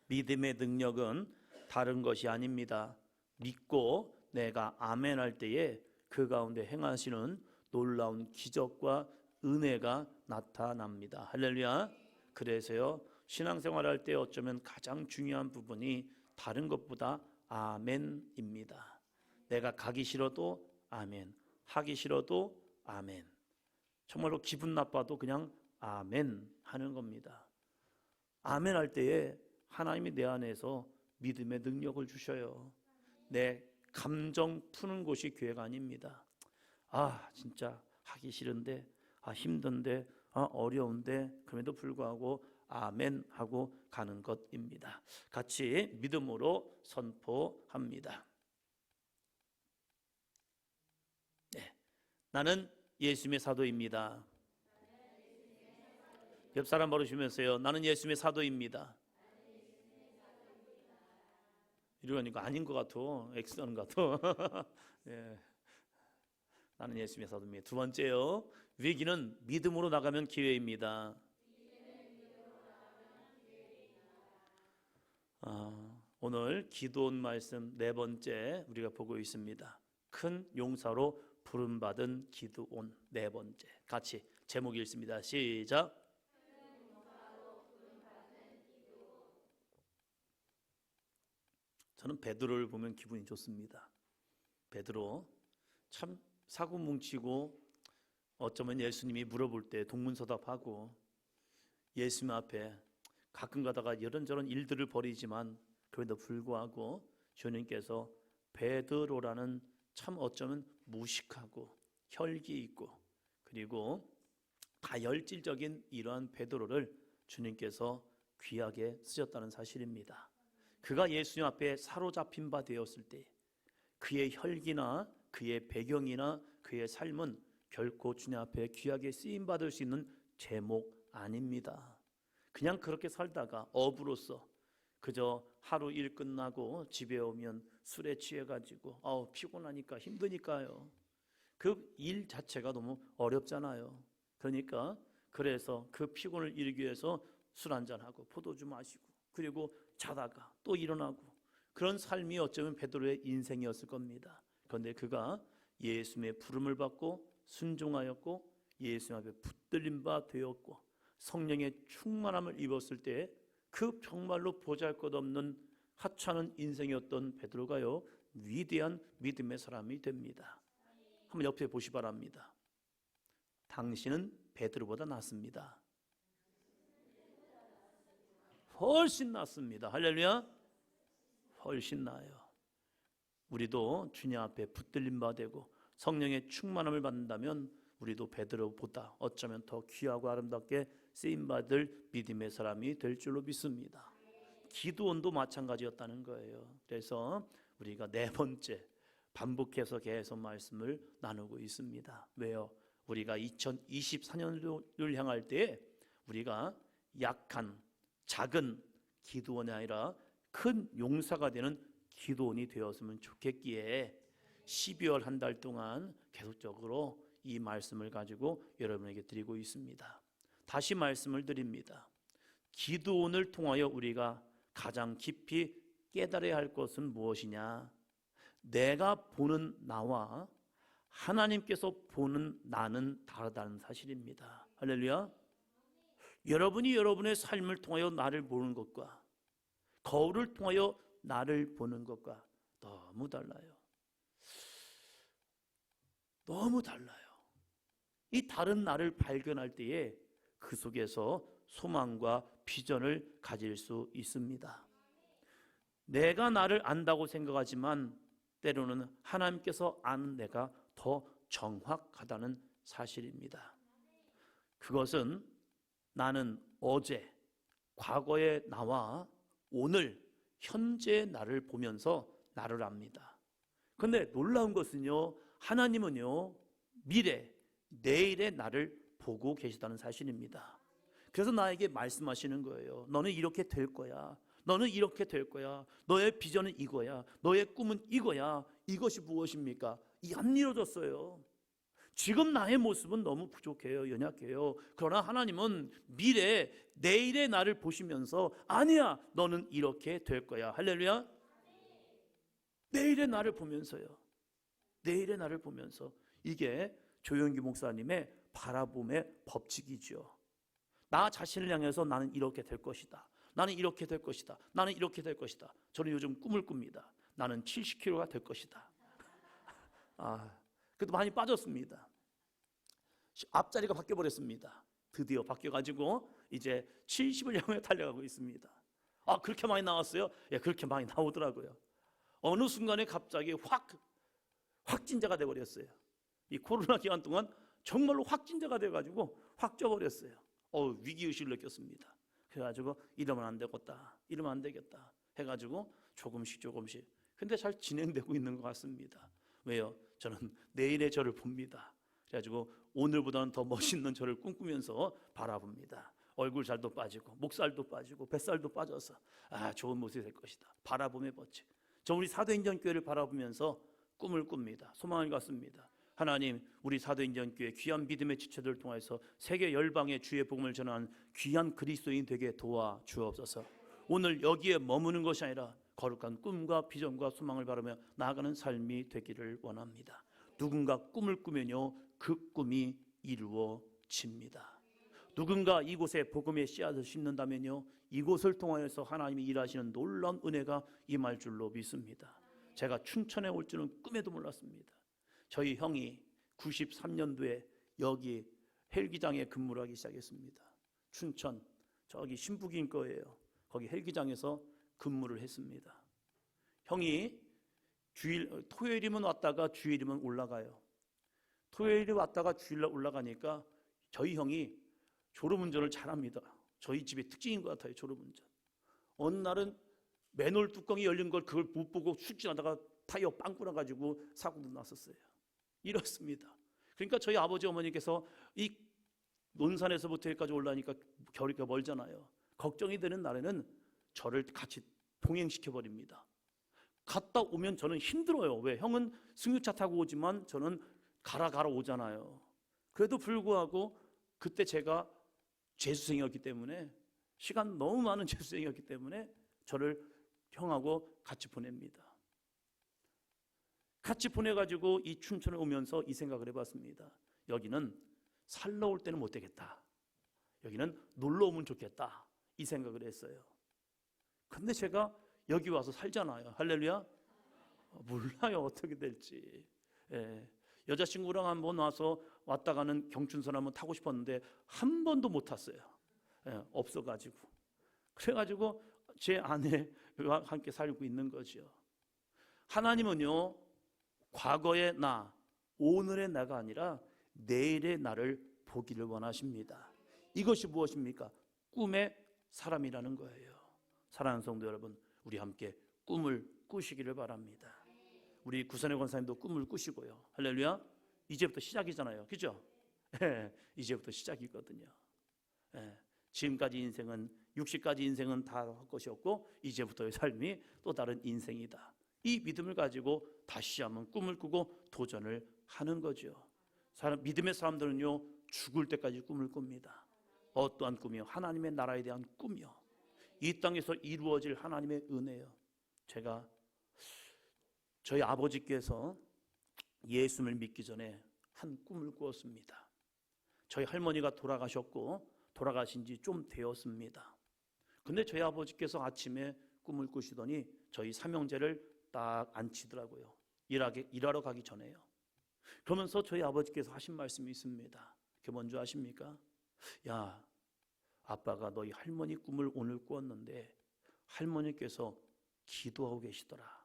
믿음의 능력은 다른 것이 아닙니다. 믿고 내가 아멘 할 때에 그 가운데 행하시는 놀라운 기적과 은혜가 나타납니다. 할렐루야. 그래서요, 신앙생활 할 때 어쩌면 가장 중요한 부분이 다른 것보다 아멘입니다. 내가 가기 싫어도 아멘, 하기 싫어도 아멘. 정말로 기분 나빠도 그냥 아멘 하는 겁니다. 아멘 할 때에 하나님이 내 안에서 믿음의 능력을 주셔요. 내 감정 푸는 곳이 교회가 아닙니다. 아, 진짜 하기 싫은데, 아, 힘든데, 아, 어려운데, 그럼에도 불구하고 아멘 하고 가는 것입니다. 같이 믿음으로 선포합니다. 네, 나는 예수님의 사도입니다. 옆 사람 물으시면서요, 나는 예수님의 사도입니다. 이러니까 아닌 것 같아. X하는 것 같아. 예. 나는 예수님의 사도입니다. 두 번째요, 위기는 믿음으로 나가면 기회입니다. 오늘 기도원 말씀 네 번째 우리가 보고 있습니다. 큰 용사로 부름받은 기도원 네 번째. 같이 제목 읽습니다. 시작. 저는 베드로를 보면 기분이 좋습니다. 베드로 참 사고 뭉치고 어쩌면 예수님이 물어볼 때 동문서답하고 예수님 앞에 가끔 가다가 이런저런 일들을 벌이지만 그럼에도 불구하고 주님께서 베드로라는 참 어쩌면 무식하고 혈기 있고 그리고 다혈질적인 이러한 베드로를 주님께서 귀하게 쓰셨다는 사실입니다. 그가 예수님 앞에 사로잡힌 바 되었을 때 그의 혈기나 그의 배경이나 그의 삶은 결코 주님 앞에 귀하게 쓰임받을 수 있는 제목 아닙니다. 그냥 그렇게 살다가 어부로서 그저 하루 일 끝나고 집에 오면 술에 취해가지고 피곤하니까 힘드니까요. 그 일 자체가 너무 어렵잖아요. 그러니까 그래서 그 피곤을 이기기 위해서 술 한잔하고 포도주 마시고 그리고 자다가 또 일어나고 그런 삶이 어쩌면 베드로의 인생이었을 겁니다. 그런데 그가 예수님의 부름을 받고 순종하였고 예수님 앞에 붙들린 바 되었고 성령의 충만함을 입었을 때 그 정말로 보잘것없는 하찮은 인생이었던 베드로가요 위대한 믿음의 사람이 됩니다. 한번 옆에 보시 바랍니다. 당신은 베드로보다 낫습니다. 훨씬 낫습니다. 할렐루야. 훨씬 나아요. 우리도 주님 앞에 붙들린 바 되고 성령의 충만함을 받는다면 우리도 베드로보다 어쩌면 더 귀하고 아름답게 쓰임받을 믿음의 사람이 될 줄로 믿습니다. 기도원도 마찬가지였다는 거예요. 그래서 우리가 네 번째 반복해서 계속 말씀을 나누고 있습니다. 왜요? 우리가 2024년을 향할 때 우리가 약한 작은 기도원이 아니라 큰 용사가 되는 기도원이 되었으면 좋겠기에 12월 한 달 동안 계속적으로 이 말씀을 가지고 여러분에게 드리고 있습니다. 다시 말씀을 드립니다. 기도원을 통하여 우리가 가장 깊이 깨달아야 할 것은 무엇이냐? 내가 보는 나와 하나님께서 보는 나는 다르다는 사실입니다. 할렐루야. 여러분이 여러분의 삶을 통하여 나를 보는 것과 거울을 통하여 나를 보는 것과 너무 달라요. 너무 달라요. 이 다른 나를 발견할 때에 그 속에서 소망과 비전을 가질 수 있습니다. 내가 나를 안다고 생각하지만 때로는 하나님께서 아는 내가 더 정확하다는 사실입니다. 그것은 나는 어제, 과거의 나와 오늘, 현재의 나를 보면서 나를 압니다. 그런데 놀라운 것은요, 하나님은요, 미래, 내일의 나를 보고 계시다는 사실입니다. 그래서 나에게 말씀하시는 거예요. 너는 이렇게 될 거야. 너는 이렇게 될 거야. 너의 비전은 이거야. 너의 꿈은 이거야. 이것이 무엇입니까? 안 이루어졌어요. 지금 나의 모습은 너무 부족해요. 연약해요. 그러나 하나님은 미래, 내일의 나를 보시면서 아니야, 너는 이렇게 될 거야. 할렐루야. 내일의 나를 보면서요. 내일의 나를 보면서, 이게 조영기 목사님의 바라봄의 법칙이죠. 나 자신을 향해서 나는 이렇게 될 것이다. 나는 이렇게 될 것이다. 나는 이렇게 될 것이다. 저는 요즘 꿈을 꿉니다. 나는 70kg가 될 것이다. 그래도 많이 빠졌습니다. 앞자리가 바뀌어버렸습니다. 드디어 바뀌어가지고 이제 70을 향해 달려가고 있습니다. 그렇게 많이 나왔어요? 예, 그렇게 많이 나오더라고요. 어느 순간에 갑자기 확진자가 돼버렸어요. 이 코로나 기간 동안 정말로 확진자가 돼가지고 확 쪄버렸어요. 위기의식을 느꼈습니다. 그래가지고 이러면 안 되겠다, 이러면 안 되겠다 해가지고 조금씩 근데 잘 진행되고 있는 것 같습니다. 왜요? 저는 내일의 저를 봅니다. 그래가지고 오늘보다는 더 멋있는 저를 꿈꾸면서 바라봅니다. 얼굴 살도 빠지고 목살도 빠지고 뱃살도 빠져서 좋은 모습이 될 것이다. 바라봄의 법칙. 저 우리 사도행전교회를 바라보면서 꿈을 꿉니다. 소망을 갖습니다. 하나님, 우리 사도행전교회 귀한 믿음의 지체들을 통해서 세계 열방에 주의 복음을 전하는 귀한 그리스도인 되게 도와 주옵소서. 오늘 여기에 머무는 것이 아니라 거룩한 꿈과 비전과 소망을 바라며 나아가는 삶이 되기를 원합니다. 누군가 꿈을 꾸면요, 그 꿈이 이루어집니다. 누군가 이곳에 복음의 씨앗을 심는다면요, 이곳을 통하여서 하나님이 일하시는 놀라운 은혜가 임할 줄로 믿습니다. 제가 춘천에 올 줄은 꿈에도 몰랐습니다. 저희 형이 93년도에 여기 헬기장에 근무를 하기 시작했습니다. 춘천 저기 신북인 거예요. 거기 헬기장에서 근무를 했습니다. 형이 토요일이면 왔다가 주일이면 올라가요. 토요일에 왔다가 주일날 올라가니까 저희 형이 졸음운전을 잘합니다. 저희 집의 특징인 것 같아요. 졸음운전. 어느 날은 맨홀 뚜껑이 열린 걸 그걸 못 보고 출진하다가 타이어 빵 끊어가지고 사고도 났었어요. 이렇습니다. 그러니까 저희 아버지 어머니께서 이 논산에서부터 여기까지 올라가니까 거리가 멀잖아요. 걱정이 되는 날에는 저를 같이 동행시켜버립니다. 갔다 오면 저는 힘들어요. 왜? 형은 승용차 타고 오지만 저는 가라 오잖아요. 그래도 불구하고 그때 제가 재수생이었기 때문에, 시간 너무 많은 재수생이었기 때문에 저를 형하고 같이 보냅니다. 같이 보내가지고 이 춘천에 오면서 이 생각을 해봤습니다. 여기는 살러 올 때는 못 되겠다. 여기는 놀러 오면 좋겠다. 이 생각을 했어요. 근데 제가 여기 와서 살잖아요. 할렐루야. 몰라요, 어떻게 될지. 여자친구랑 한번 와서 왔다 가는 경춘선 한번 타고 싶었는데 한 번도 못 탔어요. 없어가지고. 그래가지고 제 아내와 함께 살고 있는 거죠. 하나님은요, 과거의 나, 오늘의 나가 아니라 내일의 나를 보기를 원하십니다. 이것이 무엇입니까? 꿈의 사람이라는 거예요. 사랑하는 성도 여러분, 우리 함께 꿈을 꾸시기를 바랍니다. 우리 구선의 권사님도 꿈을 꾸시고요. 할렐루야. 이제부터 시작이잖아요. 그죠? 이제부터 시작이거든요. 지금까지 인생은 60까지 인생은 다 할 것이었고 이제부터의 삶이 또 다른 인생이다. 이 믿음을 가지고 다시 한번 꿈을 꾸고 도전을 하는 거죠. 믿음의 사람들은요, 죽을 때까지 꿈을 꿉니다. 어떠한 꿈이요? 하나님의 나라에 대한 꿈이요. 이 땅에서 이루어질 하나님의 은혜요. 저희 아버지께서 예수를 믿기 전에 한 꿈을 꾸었습니다. 저희 할머니가 돌아가셨고 돌아가신 지 좀 되었습니다. 근데 저희 아버지께서 아침에 꿈을 꾸시더니 저희 삼형제를 딱 앉히더라고요. 일하러 가기 전에요. 그러면서 저희 아버지께서 하신 말씀이 있습니다. 그게 뭔지 아십니까? 야, 아빠가 너희 할머니 꿈을 오늘 꾸었는데 할머니께서 기도하고 계시더라.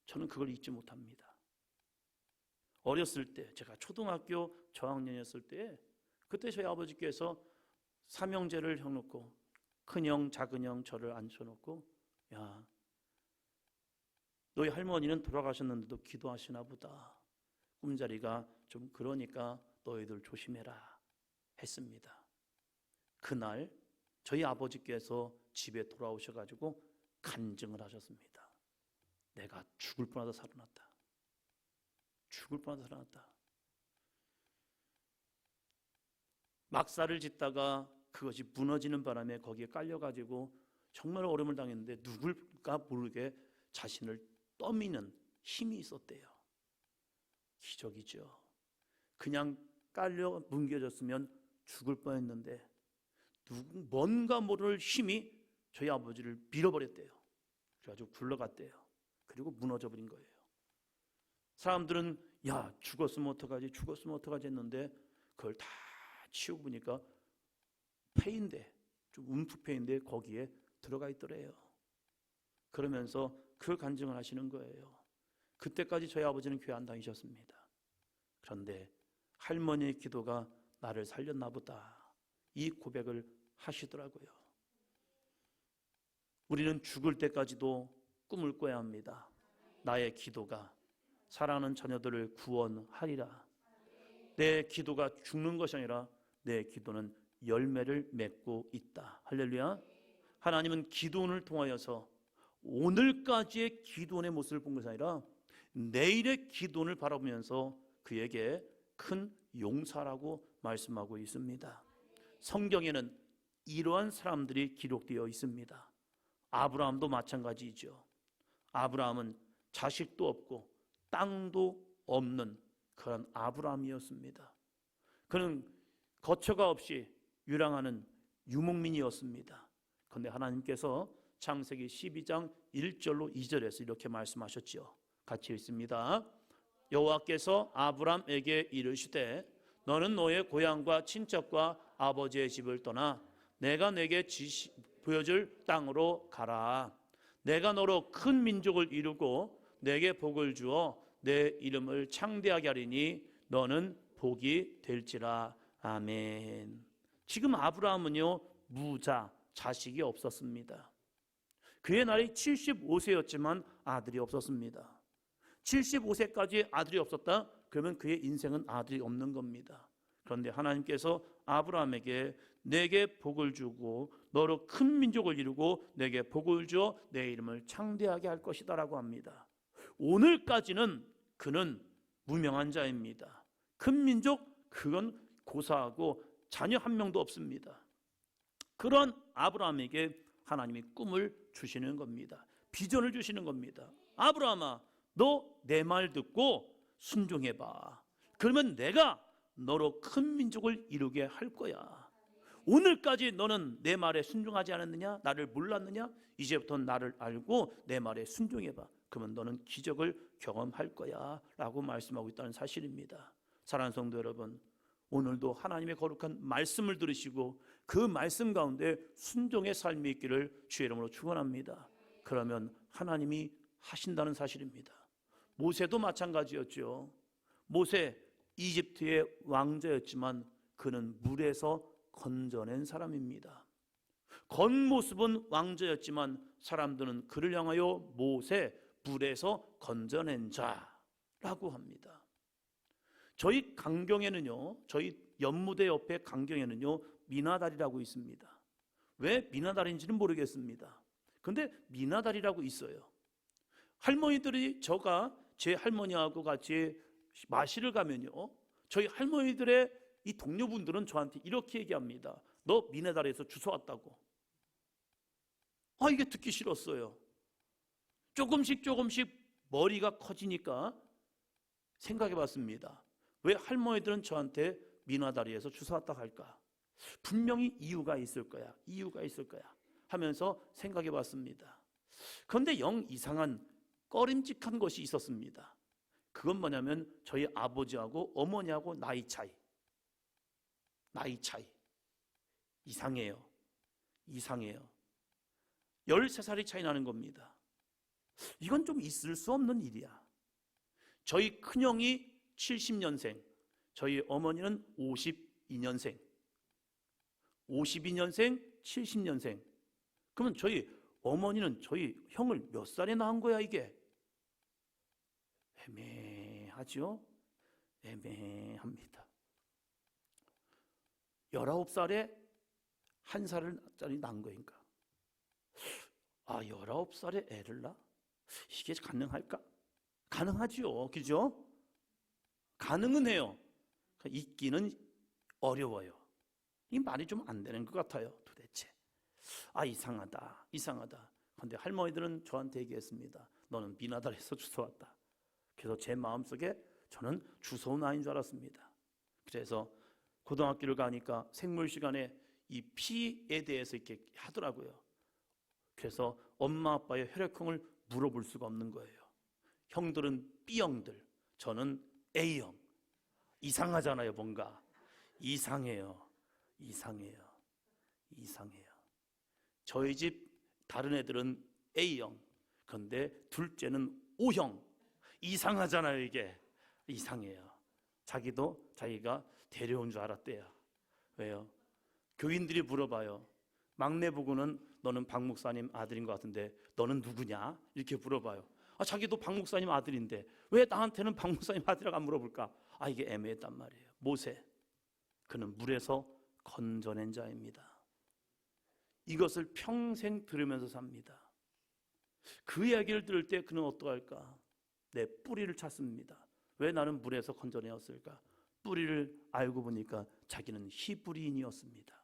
저는 그걸 잊지 못합니다. 어렸을 때, 제가 초등학교 저학년이었을 때, 그때 저희 아버지께서 삼형제를 형놓고 큰형, 작은형 저를 앉혀놓고, 야, 너희 할머니는 돌아가셨는데도 기도하시나 보다. 꿈자리가 좀 그러니까 너희들 조심해라 했습니다. 그날 저희 아버지께서 집에 돌아오셔가지고 간증을 하셨습니다. 내가 죽을 뻔하다 살아났다. 죽을 뻔하다 살아났다. 막사를 짓다가 그것이 무너지는 바람에 거기에 깔려가지고 정말 어려움을 당했는데 누굴까 모르게 자신을 떠미는 힘이 있었대요. 기적이죠. 그냥 깔려 뭉개졌으면 죽을 뻔했는데 뭔가 모를 힘이 저희 아버지를 밀어버렸대요. 그래가지고 굴러갔대요. 그리고 무너져버린 거예요. 사람들은 야 죽었으면 어떡하지 죽었으면 어떡하지 했는데 그걸 다 치우고 보니까 폐인데 좀 움푹 폐인데 거기에 들어가 있더래요. 그러면서 그 간증을 하시는 거예요. 그때까지 저희 아버지는 교회 안 다니셨습니다. 그런데 할머니의 기도가 나를 살렸나 보다 이 고백을 하시더라고요. 우리는 죽을 때까지도 꿈을 꿔야 합니다. 나의 기도가 사랑하는 자녀들을 구원하리라. 내 기도가 죽는 것이 아니라 내 기도는 열매를 맺고 있다. 할렐루야. 하나님은 기도원을 통하여서 오늘까지의 기도원의 모습을 본 것이 아니라 내일의 기도원을 바라보면서 그에게 큰 용사라고 말씀하고 있습니다. 성경에는 이러한 사람들이 기록되어 있습니다. 아브라함도 마찬가지죠. 아브라함은 자식도 없고 땅도 없는 그런 아브라함이었습니다. 그는 거처가 없이 유랑하는 유목민이었습니다. 그런데 하나님께서 창세기 12장 1절로 2절에서 이렇게 말씀하셨죠. 같이 읽습니다. 여호와께서 아브람에게 이르시되 너는 너의 고향과 친척과 아버지의 집을 떠나 내가 내게 보여줄 땅으로 가라. 내가 너로 큰 민족을 이루고 내게 복을 주어 내 이름을 창대하게 하리니 너는 복이 될지라. 아멘. 지금 아브라함은요 무자, 자식이 없었습니다. 그의 나이 75세였지만 아들이 없었습니다. 75세까지 아들이 없었다? 그러면 그의 인생은 아들이 없는 겁니다. 그런데 하나님께서 아브라함에게 내게 복을 주고 너로 큰 민족을 이루고 내게 복을 주어 내 이름을 창대하게 할 것이다 라고 합니다. 오늘까지는 그는 무명한 자입니다. 큰 민족 그건 고사하고 자녀 한 명도 없습니다. 그런 아브라함에게 하나님이 꿈을 주시는 겁니다. 비전을 주시는 겁니다. 아브라함아 너 내 말 듣고 순종해봐. 그러면 내가 너로 큰 민족을 이루게 할 거야. 오늘까지 너는 내 말에 순종하지 않았느냐? 나를 몰랐느냐? 이제부터 나를 알고 내 말에 순종해봐. 그러면 너는 기적을 경험할 거야 라고 말씀하고 있다는 사실입니다. 사랑하는 성도 여러분, 오늘도 하나님의 거룩한 말씀을 들으시고 그 말씀 가운데 순종의 삶이 있기를 주의 이름으로 축원합니다. 그러면 하나님이 하신다는 사실입니다. 모세도 마찬가지였죠. 모세 이집트의 왕자였지만 그는 물에서 건져낸 사람입니다. 겉모습은 왕자였지만 사람들은 그를 향하여 모세 물에서 건져낸 자라고 합니다. 저희 강경에는요, 저희 연무대 옆에 강경에는요 미나다리라고 있습니다. 왜 미나다리인지는 모르겠습니다. 근데 미나다리라고 있어요. 할머니들이 제 할머니하고 같이 마시를 가면요 저희 할머니들의 이 동료분들은 저한테 이렇게 얘기합니다. 너 미나다리에서 주워왔다고. 이게 듣기 싫었어요. 조금씩 머리가 커지니까 생각해 봤습니다. 왜 할머니들은 저한테 미나다리에서 주워왔다고 할까? 분명히 이유가 있을 거야 하면서 생각해 봤습니다. 그런데 영 이상한 꺼림직한 것이 있었습니다. 그건 뭐냐면 저희 아버지하고 어머니하고 나이 차이 이상해요. 13살이 차이 나는 겁니다. 이건 좀 있을 수 없는 일이야. 저희 큰형이 70년생, 저희 어머니는 52년생, 70년생. 그러면 저희 어머니는 저희 형을 몇 살에 낳은 거야 이게? 애매하죠? 애매합니다. 19살에 1살짜리 낳은 거니까 19살에 애를 낳아? 이게 가능할까? 가능하죠. 그죠? 가능은 해요. 잊기는 어려워요. 이 말이 좀 안 되는 것 같아요. 도대체 이상하다. 그런데 할머니들은 저한테 얘기했습니다. 너는 미나달에서 주워왔다. 그래서 제 마음속에 저는 주워온 아이인 줄 알았습니다. 그래서 고등학교를 가니까 생물 시간에 이 피에 대해서 이렇게 하더라고요. 그래서 엄마 아빠의 혈액형을 물어볼 수가 없는 거예요. 형들은 B형들, 저는 A형. 이상하잖아요. 뭔가 이상해요. 저희 집 다른 애들은 A형, 그런데 둘째는 O형. 이상하잖아요. 이게 이상해요. 자기가 데려온 줄 알았대요. 왜요? 교인들이 물어봐요. 막내 부부는 너는 박 목사님 아들인 것 같은데 너는 누구냐? 이렇게 물어봐요. 자기도 박 목사님 아들인데 왜 나한테는 박 목사님 아들이라고 안 물어볼까? 이게 애매했단 말이에요. 모세, 그는 물에서 건져낸 자입니다. 이것을 평생 들으면서 삽니다. 그 이야기를 들을 때 그는 어떡할까? 내 뿌리를 찾습니다. 왜 나는 물에서 건져내었을까? 뿌리를 알고 보니까 자기는 히브리인이었습니다.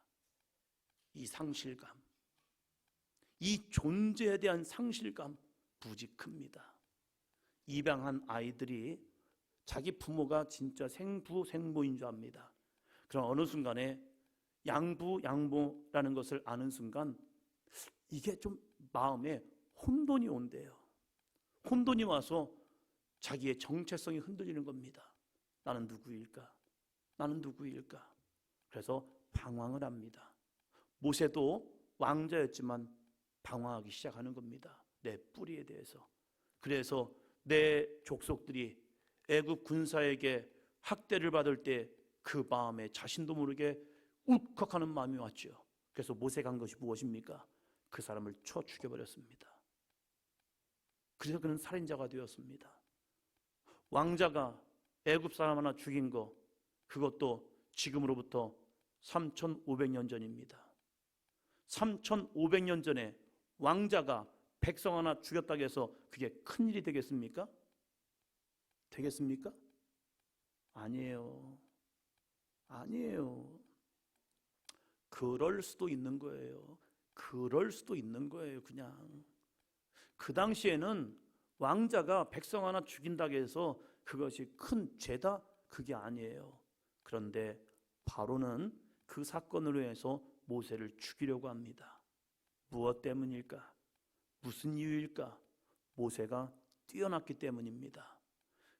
이 상실감, 이 존재에 대한 상실감 무지 큽니다. 입양한 아이들이 자기 부모가 진짜 생부 생모인 줄 압니다. 그럼 어느 순간에 양부 양모라는 것을 아는 순간 이게 좀 마음에 혼돈이 온대요. 혼돈이 와서 자기의 정체성이 흔들리는 겁니다. 나는 누구일까? 그래서 방황을 합니다. 모세도 왕자였지만 방황하기 시작하는 겁니다. 내 뿌리에 대해서. 그래서 내 족속들이 애굽 군사에게 학대를 받을 때 그 마음에 자신도 모르게 울컥하는 마음이 왔죠. 그래서 모세가 한 것이 무엇입니까? 그 사람을 쳐 죽여버렸습니다. 그래서 그는 살인자가 되었습니다. 왕자가 애굽 사람 하나 죽인 거, 그것도 지금으로부터 3,500년 전입니다. 3,500년 전에 왕자가 백성 하나 죽였다고 해서 그게 큰일이 되겠습니까? 아니에요. 그럴 수도 있는 거예요. 그냥 그 당시에는 왕자가 백성 하나 죽인다고 해서 그것이 큰 죄다? 그게 아니에요. 그런데 바로는 그 사건으로 해서 모세를 죽이려고 합니다. 무엇 때문일까? 무슨 이유일까? 모세가 뛰어났기 때문입니다.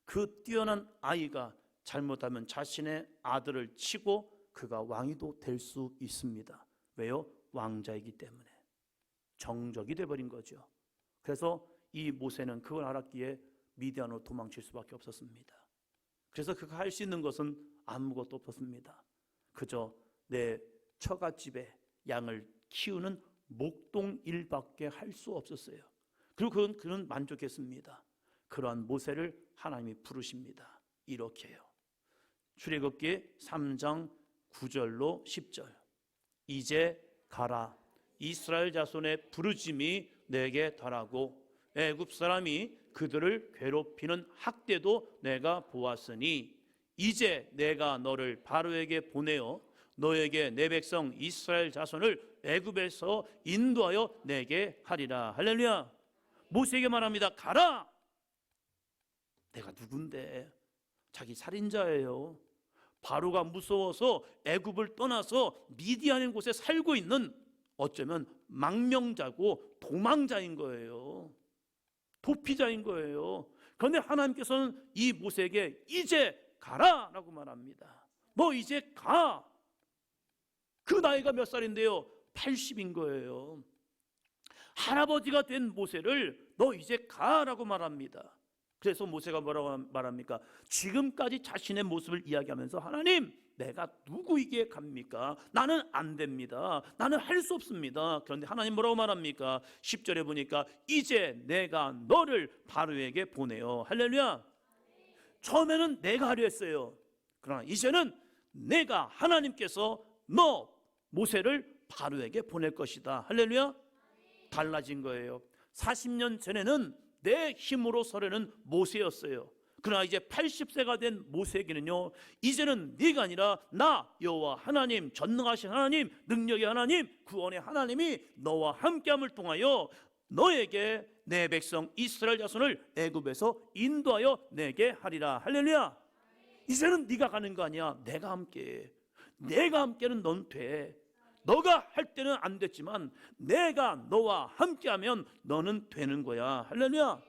그 뛰어난 아이가 잘못하면 자신의 아들을 치고 그가 왕이도 될 수 있습니다. 왜요? 왕자이기 때문에. 정적이 돼버린 거죠. 그래서 이 모세는 그걸 알았기에 미디안으로 도망칠 수밖에 없었습니다. 그래서 그가 할 수 있는 것은 아무것도 없었습니다. 그저 내 처갓집에 양을 키우는 목동 일밖에 할 수 없었어요. 그리고 그는 만족했습니다. 그러한 모세를 하나님이 부르십니다. 이렇게요. 출애굽기 3장 9절로 10절. 이제 가라. 이스라엘 자손의 부르짐이 내게 달하고 애굽 사람이 그들을 괴롭히는 학대도 내가 보았으니 이제 내가 너를 바로에게 보내어 너에게 내 백성 이스라엘 자손을 애굽에서 인도하여 내게 하리라. 할렐루야. 모세에게 말합니다. 가라. 내가 누군데? 자기 살인자예요. 바로가 무서워서 애굽을 떠나서 미디안인 곳에 살고 있는 어쩌면 망명자고 도망자인 거예요. 도피자인 거예요. 그런데 하나님께서는 이 모세에게 이제 가라라고 말합니다. 너 이제 가. 그 나이가 몇 살인데요? 80인 거예요. 할아버지가 된 모세를 너 이제 가라고 말합니다. 그래서 모세가 뭐라고 말합니까? 지금까지 자신의 모습을 이야기하면서 하나님, 내가 누구에게 갑니까? 나는 안 됩니다. 나는 할 수 없습니다. 그런데 하나님 뭐라고 말합니까? 10절에 보니까 이제 내가 너를 바로에게 보내요. 할렐루야. 처음에는 내가 하려 했어요. 그러나 이제는 내가, 하나님께서 너 모세를 바로에게 보낼 것이다. 할렐루야. 달라진 거예요. 40년 전에는 내 힘으로 서려는 모세였어요. 그러나 이제 80세가 된 모세에게는요, 이제는 네가 아니라 나 여호와 하나님, 전능하신 하나님, 능력의 하나님, 구원의 하나님이 너와 함께함을 통하여 너에게 내 백성 이스라엘 자손을 애굽에서 인도하여 내게 하리라. 할렐루야. 이제는 네가 가는 거 아니야. 내가 함께해. 내가 함께는 넌 돼. 너가 할 때는 안 됐지만 내가 너와 함께하면 너는 되는 거야. 할렐루야.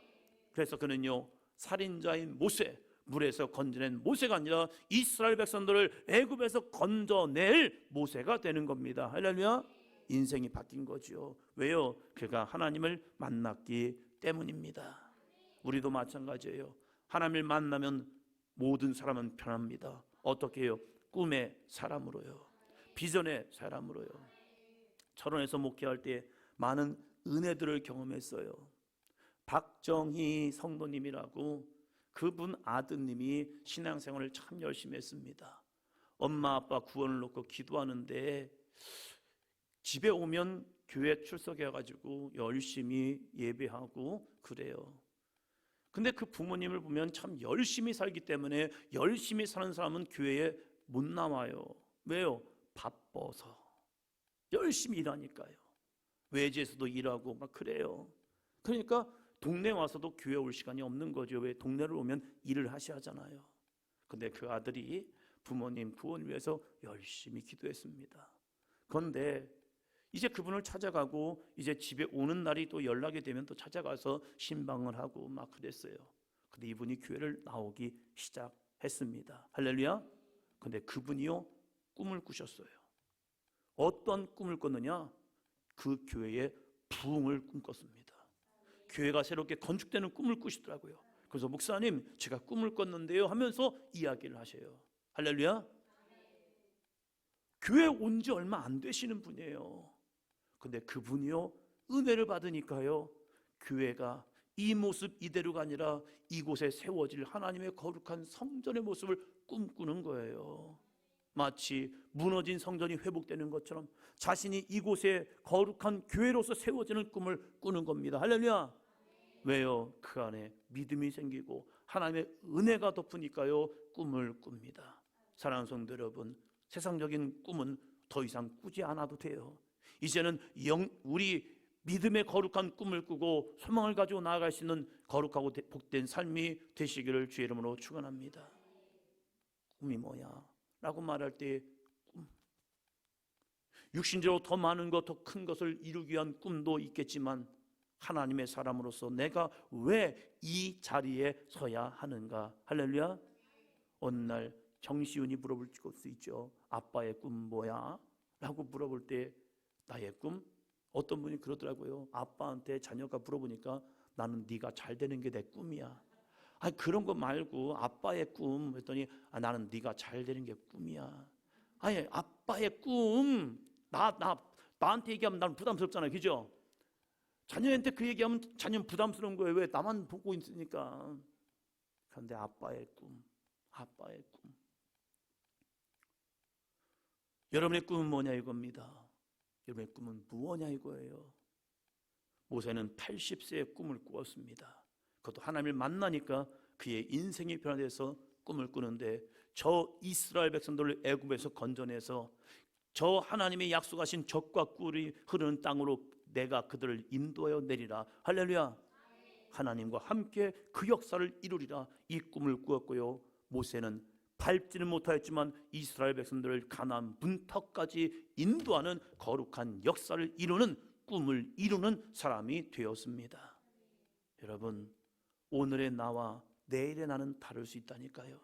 그래서 그는요, 살인자인 모세, 물에서 건져낸 모세가 아니라 이스라엘 백성들을 애굽에서 건져낼 모세가 되는 겁니다. 할렐루야. 인생이 바뀐 거죠. 왜요? 그가 하나님을 만났기 때문입니다. 우리도 마찬가지예요. 하나님을 만나면 모든 사람은 변합니다. 어떻게 해요? 꿈의 사람으로요, 비전의 사람으로요. 철원에서 목회할 때 많은 은혜들을 경험했어요. 박정희 성도님이라고, 그분 아드님이 신앙생활을 참 열심히 했습니다. 엄마 아빠 구원을 놓고 기도하는데 집에 오면 교회 출석해가지고 열심히 예배하고 그래요. 근데 그 부모님을 보면 참 열심히 살기 때문에 열심히 사는 사람은 교회에 못 나와요. 왜요? 바빠서. 열심히 일하니까요. 외지에서도 일하고 막 그래요. 그러니까 동네 와서도 교회 올 시간이 없는 거죠. 왜? 동네를 오면 일을 하셔야 하잖아요. 근데 그 아들이 부모님 구원을 위해서 열심히 기도했습니다. 그런데 이제 그분을 찾아가고 이제 집에 오는 날이 또 연락이 되면 또 찾아가서 신방을 하고 막 그랬어요. 근데 이분이 교회를 나오기 시작했습니다. 할렐루야. 근데 그분이요, 꿈을 꾸셨어요. 어떤 꿈을 꿨느냐? 그 교회의 부흥을 꿈꿨습니다. 교회가 새롭게 건축되는 꿈을 꾸시더라고요. 그래서 목사님, 제가 꿈을 꿨는데요 하면서 이야기를 하셔요. 할렐루야. 교회 온 지 얼마 안 되시는 분이에요. 근데 그분이요, 은혜를 받으니까요, 교회가 이 모습 이대로가 아니라 이곳에 세워질 하나님의 거룩한 성전의 모습을 꿈꾸는 거예요. 마치 무너진 성전이 회복되는 것처럼 자신이 이곳에 거룩한 교회로서 세워지는 꿈을 꾸는 겁니다. 할렐루야. 왜요? 그 안에 믿음이 생기고 하나님의 은혜가 덮으니까요, 꿈을 꿉니다. 사랑하는 성도 여러분, 세상적인 꿈은 더 이상 꾸지 않아도 돼요. 이제는 우리 믿음의 거룩한 꿈을 꾸고 소망을 가지고 나아갈 수 있는 거룩하고 복된 삶이 되시기를 주의 이름으로 축원합니다. 꿈이 뭐야? 라고 말할 때 꿈, 육신적으로 더 많은 것, 더 큰 것을 이루기 위한 꿈도 있겠지만 하나님의 사람으로서 내가 왜 이 자리에 서야 하는가? 할렐루야. 어느 날 정시윤이 물어볼 수 있죠. 아빠의 꿈 뭐야? 라고 물어볼 때 나의 꿈? 어떤 분이 그러더라고요. 아빠한테 자녀가 물어보니까 나는 네가 잘 되는 게 내 꿈이야. 아니, 그런 거 말고 아빠의 꿈 했더니 나는 네가 잘 되는 게 꿈이야. 아니, 아빠의 꿈 나한테 얘기하면 나는 부담스럽잖아요. 그죠? 자녀한테 그 얘기하면 자녀는 부담스러운 거예요. 왜? 나만 보고 있으니까. 그런데 아빠의 꿈. 여러분의 꿈은 뭐냐 이겁니다. 여러분의 꿈은 무엇이냐 이거예요. 모세는 80세의 꿈을 꾸었습니다. 그것도 하나님을 만나니까 그의 인생이 변화돼서 꿈을 꾸는데, 저 이스라엘 백성들을 애굽에서 건져내서 저 하나님의 약속하신 젖과 꿀이 흐르는 땅으로 내가 그들을 인도하여 내리라. 할렐루야. 하나님과 함께 그 역사를 이루리라. 이 꿈을 꾸었고요, 모세는 밟지는 못하였지만 이스라엘 백성들을 가나안 문턱까지 인도하는 거룩한 역사를 이루는, 꿈을 이루는 사람이 되었습니다. 여러분, 오늘의 나와 내일의 나는 다를 수 있다니까요.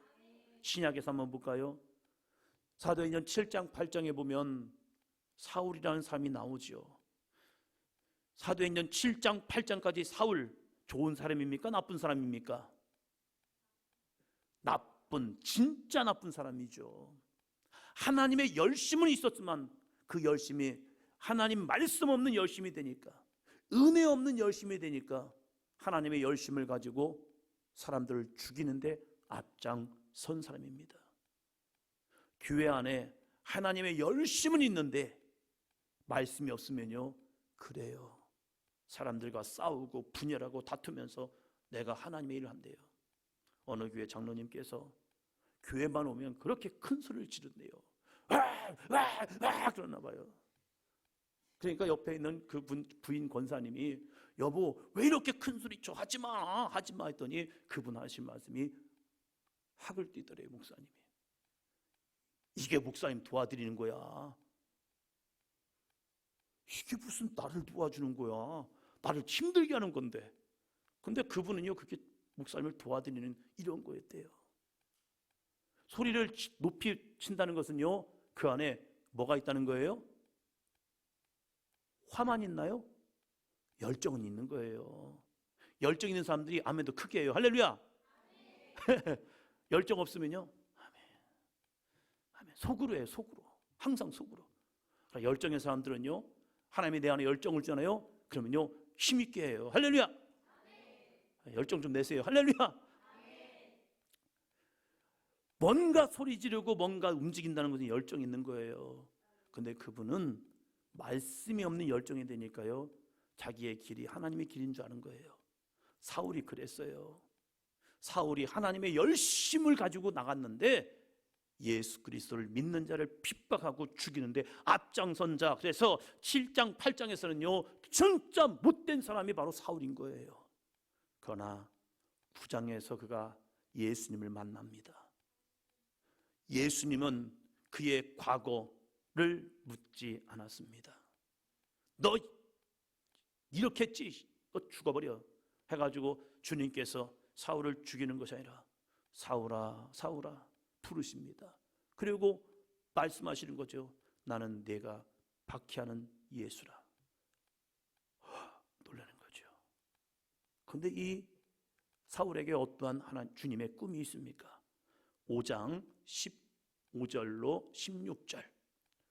신약에서 한번 볼까요? 사도행전 7장 8장에 보면 사울이라는 사람이 나오죠. 사도행전 7장 8장까지 사울 좋은 사람입니까? 나쁜 사람입니까? 진짜 나쁜 사람이죠. 하나님의 열심은 있었지만 그 열심이 하나님 말씀 없는 열심이 되니까, 은혜 없는 열심이 되니까 하나님의 열심을 가지고 사람들을 죽이는데 앞장선 사람입니다. 교회 안에 하나님의 열심은 있는데 말씀이 없으면요, 그래요. 사람들과 싸우고 분열하고 다투면서 내가 하나님의 일을 한대요. 어느 교회 장로님께서 교회만 오면 그렇게 큰 소리를 지른대요. 그러나 봐요. 그러니까 옆에 있는 그 부인 권사님이 여보 왜 이렇게 큰 소리 쳐? 하지마 했더니 그분 하신 말씀이 학을 띠더래요. 목사님이. 이게 목사님 도와드리는 거야. 이게 무슨 나를 도와주는 거야. 나를 힘들게 하는 건데. 근데 그분은요 그게 목사님을 도와드리는 이런 거였대요. 소리를 높이 친다는 것은요 그 안에 뭐가 있다는 거예요? 화만 있나요? 열정은 있는 거예요. 열정 있는 사람들이 아멘도 크게 해요. 할렐루야. 열정 없으면요 아멘. 속으로 해요. 속으로. 항상 속으로. 열정의 사람들은요 하나님이 내 안에 열정을 주잖아요. 그러면요 힘있게 해요. 할렐루야. 열정 좀 내세요. 할렐루야. 뭔가 소리 지르고 뭔가 움직인다는 것은 열정이 있는 거예요. 근데 그분은 말씀이 없는 열정이 되니까요 자기의 길이 하나님의 길인 줄 아는 거예요. 사울이 그랬어요. 사울이 하나님의 열심을 가지고 나갔는데 예수 그리스도를 믿는 자를 핍박하고 죽이는데 앞장선 자. 그래서 7장 8장에서는요 진짜 못된 사람이 바로 사울인 거예요. 그러나 9장에서 그가 예수님을 만납니다. 예수님은 그의 과거를 묻지 않았습니다. 너 이렇게 했지? 너 죽어버려 해가지고 주님께서 사울을 죽이는 것이 아니라 사울아 사울아 부르십니다. 그리고 말씀하시는 거죠. 나는 내가 박해하는 예수라. 놀라는 거죠. 그런데 이 사울에게 어떠한 하나님 주님의 꿈이 있습니까? 5장 15절로 16절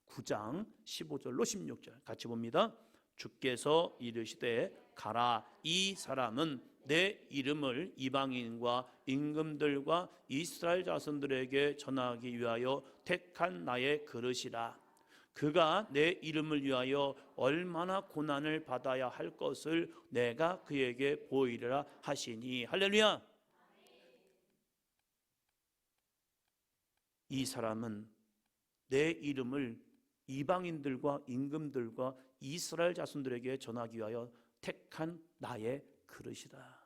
9장 15절로 16절 같이 봅니다. 주께서 이르시되 가라 이 사람은 내 이름을 이방인과 임금들과 이스라엘 자손들에게 전하기 위하여 택한 나의 그릇이라. 그가 내 이름을 위하여 얼마나 고난을 받아야 할 것을 내가 그에게 보이리라 하시니. 할렐루야. 이 사람은 내 이름을 이방인들과 임금들과 이스라엘 자손들에게 전하기 위하여 택한 나의 그릇이다.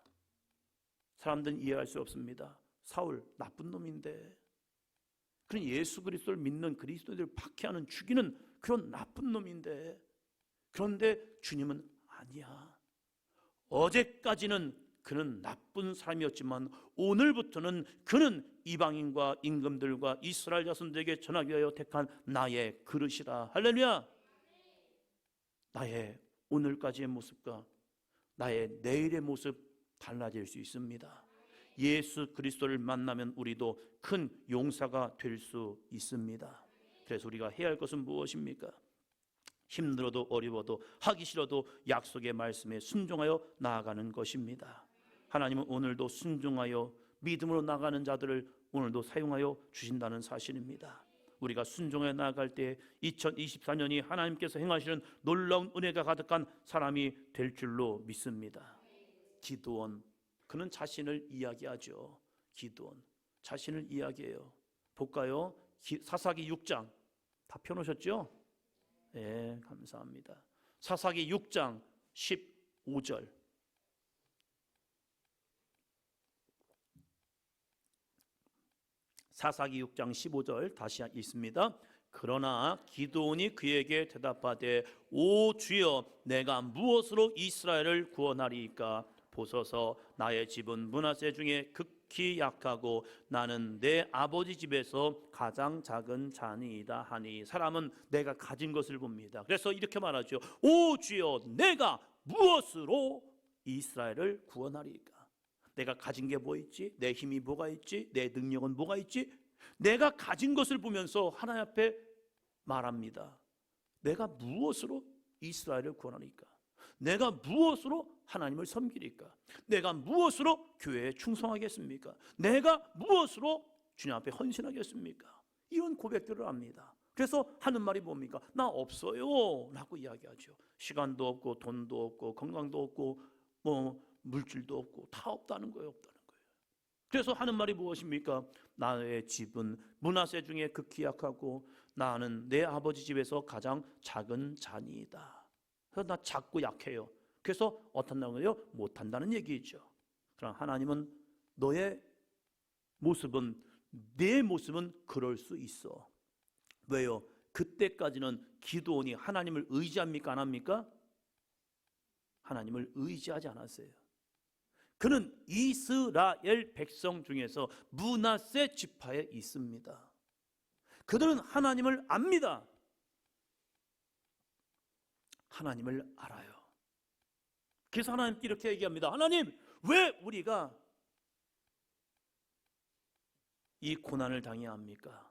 사람들은 이해할 수 없습니다. 사울 나쁜 놈인데, 그런 예수 그리스도를 믿는 그리스도인들을 박해하는 죽이는 그런 나쁜 놈인데, 그런데 주님은 아니야. 어제까지는 그는 나쁜 사람이었지만 오늘부터는 그는 이방인과 임금들과 이스라엘 자손들에게 전하기 위하여 택한 나의 그릇이다. 할렐루야. 나의 오늘까지의 모습과 나의 내일의 모습 달라질 수 있습니다. 예수 그리스도를 만나면 우리도 큰 용사가 될 수 있습니다. 그래서 우리가 해야 할 것은 무엇입니까? 힘들어도 어려워도 하기 싫어도 약속의 말씀에 순종하여 나아가는 것입니다. 하나님은 오늘도 순종하여 믿음으로 나가는 자들을 오늘도 사용하여 주신다는 사실입니다. 우리가 순종해 나아갈 때 2024년이 하나님께서 행하시는 놀라운 은혜가 가득한 사람이 될 줄로 믿습니다. 기드온, 그는 자신을 이야기하죠. 기드온 자신을 이야기해요. 볼까요? 사사기 6장 다 펴놓으셨죠? 네, 감사합니다. 사사기 6장 15절. 사사기 6장 15절 다시 읽습니다. 그러나 기드온이 그에게 대답하되 오 주여 내가 무엇으로 이스라엘을 구원하리이까? 보소서 나의 집은 므낫세 중에 극히 약하고 나는 내 아버지 집에서 가장 작은 자니이다 하니. 사람은 내가 가진 것을 봅니다. 그래서 이렇게 말하죠. 오 주여 내가 무엇으로 이스라엘을 구원하리이까? 내가 가진 게 뭐 있지? 내 힘이 뭐가 있지? 내 능력은 뭐가 있지? 내가 가진 것을 보면서 하나님 앞에 말합니다. 내가 무엇으로 이스라엘을 구원하리까? 내가 무엇으로 하나님을 섬기리까? 내가 무엇으로 교회에 충성하겠습니까? 내가 무엇으로 주님 앞에 헌신하겠습니까? 이런 고백들을 합니다. 그래서 하는 말이 뭡니까? 나 없어요 라고 이야기하죠. 시간도 없고 돈도 없고 건강도 없고 뭐 물질도 없고 다 없다는 거예요. 없다는 거예요. 그래서 하는 말이 무엇입니까? 나의 집은 므낫세 중에 극히 약하고 나는 내 아버지 집에서 가장 작은 자니이다. 그래서 나 작고 약해요. 그래서 어떻다는 거예요? 못한다는 얘기죠. 그러나 하나님은 너의 모습은, 내 모습은 그럴 수 있어. 왜요? 그때까지는 기드온이 하나님을 의지합니까? 안 합니까? 하나님을 의지하지 않았어요. 그는 이스라엘 백성 중에서 므낫세 지파에 있습니다. 그들은 하나님을 압니다. 하나님을 알아요. 그래서 하나님께 이렇게 얘기합니다. 하나님, 왜 우리가 이 고난을 당해야 합니까?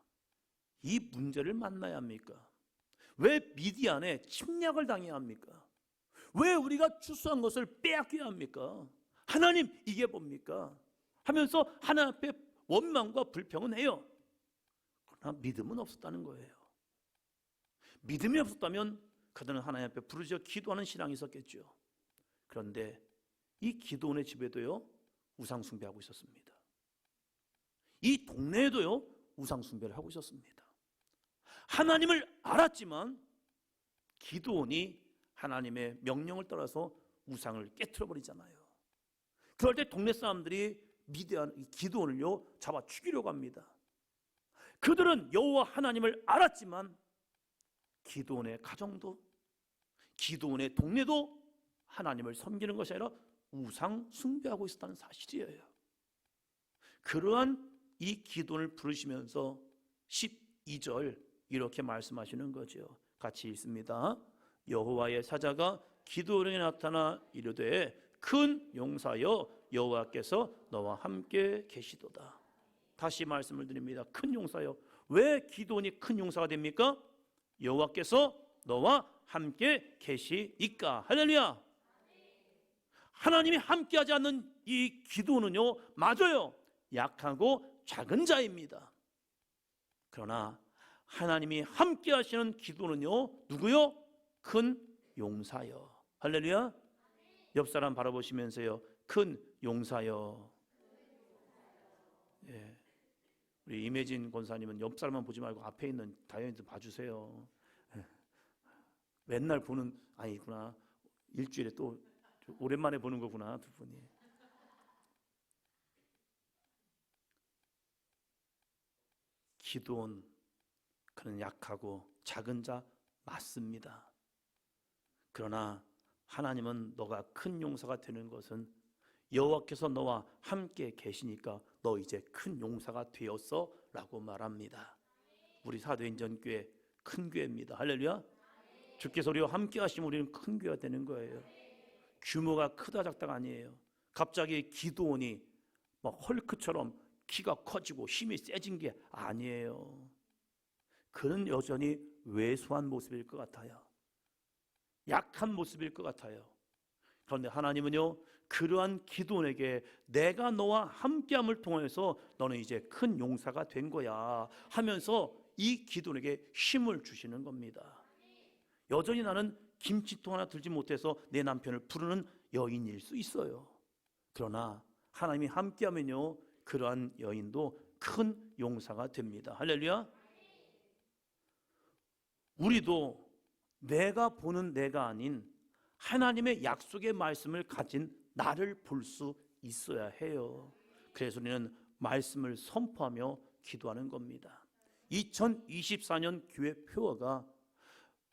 이 문제를 만나야 합니까? 왜 미디안에 침략을 당해야 합니까? 왜 우리가 추수한 것을 빼앗겨야 합니까? 하나님, 이게 뭡니까? 하면서 하나님 앞에 원망과 불평은 해요. 그러나 믿음은 없었다는 거예요. 믿음이 없었다면 그들은 하나님 앞에 부르짖어 기도하는 신앙이 있었겠죠. 그런데 이 기드온의 집에도요, 우상 숭배하고 있었습니다. 이 동네에도요, 우상 숭배를 하고 있었습니다. 하나님을 알았지만 기드온이 하나님의 명령을 따라서 우상을 깨트려 버리잖아요. 그럴 때 동네 사람들이 미디안 기드온을요 잡아 죽이려고 합니다. 그들은 여호와 하나님을 알았지만 기드온의 가정도, 기드온의 동네도 하나님을 섬기는 것이 아니라 우상 숭배하고 있었다는 사실이에요. 그러한 이 기드온을 부르시면서 12절 이렇게 말씀하시는 거죠. 같이 읽습니다. 여호와의 사자가 기드온에게 나타나 이르되 큰 용사여 여호와께서 너와 함께 계시도다. 다시 말씀을 드립니다. 큰 용사여. 왜 기드온이 큰 용사가 됩니까? 여호와께서 너와 함께 계시니까. 할렐루야. 하나님이 함께하지 않는 이 기드온은요, 맞아요, 약하고 작은 자입니다. 그러나 하나님이 함께하시는 기드온은요, 누구요? 큰 용사여. 할렐루야. 옆 사람 바라보시면서요, 큰 용사여. 예. 우리 임혜진 권사님은 옆 사람만 보지 말고 앞에 있는 다현이도 봐주세요. 예. 맨날 보는 아이구나. 일주일에 또 오랜만에 보는 거구나, 두 분이. 기드온, 그는 약하고 작은 자 맞습니다. 그러나 하나님은 너가 큰 용사가 되는 것은 여호와께서 너와 함께 계시니까 너 이제 큰 용사가 되었어 라고 말합니다. 우리 사도행전교회 큰 교회입니다. 할렐루야. 주께서 우리와 함께 하시면 우리는 큰 교회가 되는 거예요. 규모가 크다 작다가 아니에요. 갑자기 기드온이 막 헐크처럼 키가 커지고 힘이 세진 게 아니에요. 그는 여전히 왜소한 모습일 것 같아요. 약한 모습일 것 같아요. 그런데 하나님은요, 그러한 기드온에게 내가 너와 함께함을 통해서 너는 이제 큰 용사가 된 거야 하면서 이 기드온에게 힘을 주시는 겁니다. 여전히 나는 김치통 하나 들지 못해서 내 남편을 부르는 여인일 수 있어요. 그러나 하나님이 함께하면요, 그러한 여인도 큰 용사가 됩니다. 할렐루야. 우리도 내가 보는 내가 아닌 하나님의 약속의 말씀을 가진 나를 볼 수 있어야 해요. 그래서 우리는 말씀을 선포하며 기도하는 겁니다. 2024년 교회 표어가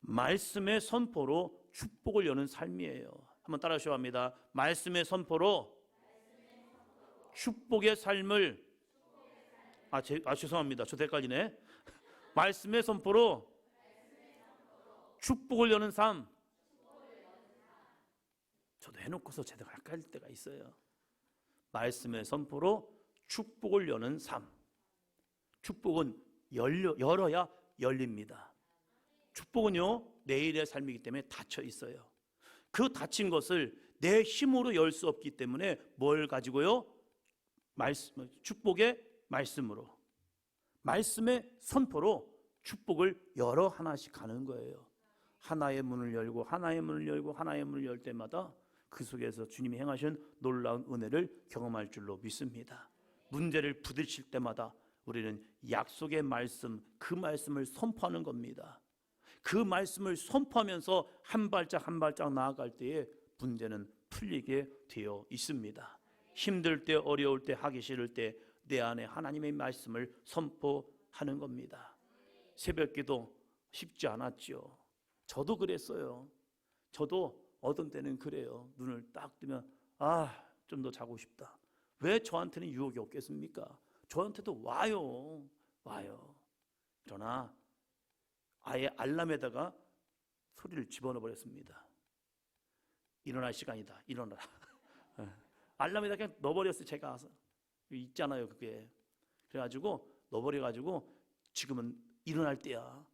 말씀의 선포로 축복을 여는 삶이에요. 한번 따라 하셔야 합니다. 말씀의 선포로 축복의 삶을, 죄송합니다. 저도 헷갈리네. 말씀의 선포로 축복을 여는 삶. 저도 해놓고서 제대로 헷갈릴 때가 있어요. 말씀의 선포로 축복을 여는 삶. 축복은 열어야 열립니다. 축복은요, 내일의 삶이기 때문에 닫혀 있어요. 그 닫힌 것을 내 힘으로 열 수 없기 때문에 뭘 가지고요? 축복의 말씀으로, 말씀의 선포로 축복을 열어 하나씩 가는 거예요. 하나의 문을 열고 하나의 문을 열고 하나의 문을 열 때마다 그 속에서 주님이 행하신 놀라운 은혜를 경험할 줄로 믿습니다. 문제를 부딪힐 때마다 우리는 약속의 말씀, 그 말씀을 선포하는 겁니다. 그 말씀을 선포하면서 한 발짝 한 발짝 나아갈 때에 문제는 풀리게 되어 있습니다. 힘들 때, 어려울 때, 하기 싫을 때 내 안에 하나님의 말씀을 선포하는 겁니다. 새벽기도 쉽지 않았죠. 저도 그랬어요. 저도 어떤 때는 그래요. 눈을 딱 뜨면 좀 더 자고 싶다. 왜 저한테는 유혹이 없겠습니까? 저한테도 와요. 그러나 아예 알람에다가 소리를 집어넣어 버렸습니다. 일어날 시간이다. 일어나라. 알람에다 그냥 넣어버렸어요. 제가 있잖아요, 그게. 그래가지고 넣어버려가지고 지금은 일어날 때야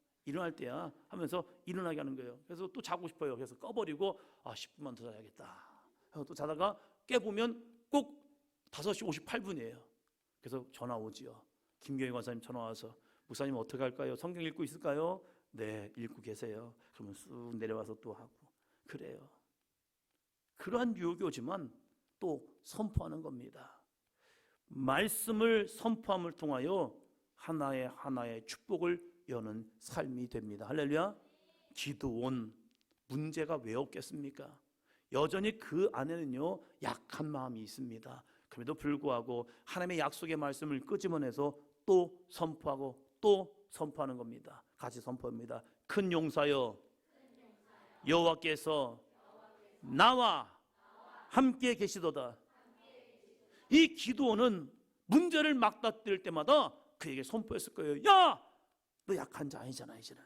하면서 일어나게 하는 거예요. 그래서 또 자고 싶어요. 그래서 꺼버리고 10분만 더 자야겠다. 또 자다가 깨보면 꼭 5시 58분이에요. 그래서 전화 오지요. 김경희 권사님 전화 와서 목사님 어떻게 할까요? 성경 읽고 있을까요? 네, 읽고 계세요. 그러면 쑥 내려와서 또 하고 그래요. 그러한 유혹이 오지만 또 선포하는 겁니다. 말씀을 선포함을 통하여 하나의 축복을 여는 삶이 됩니다. 할렐루야. 기도원 문제가 왜 없겠습니까? 여전히 그 안에는요 약한 마음이 있습니다. 그럼에도 불구하고 하나님의 약속의 말씀을 끄집어내서 또 선포하고 또 선포하는 겁니다. 같이 선포합니다. 큰 용사여 여호와께서 나와 함께 계시도다. 이 기도원은 문제를 맞닥뜨릴 때마다 그에게 선포했을 거예요. 야, 너 약한 자 아니잖아. 이제는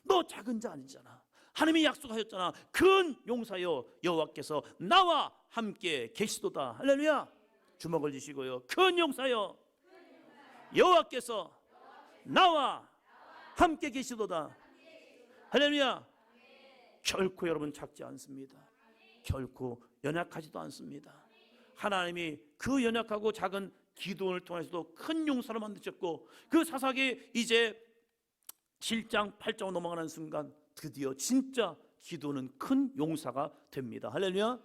너 작은 자 아니잖아. 하나님이 약속하셨잖아. 큰 용사여 여호와께서 나와 함께 계시도다. 할렐루야. 주먹을 쥐시고요. 큰 용사여 여호와께서 나와 함께 계시도다. 할렐루야. 결코 여러분 작지 않습니다. 결코 연약하지도 않습니다. 하나님이 그 연약하고 작은 기도원을 통해서도 큰 용사로 만드셨고 그 사사기 이제 7장 8장 넘어가는 순간 드디어 진짜 기도는 큰 용사가 됩니다. 할렐루야.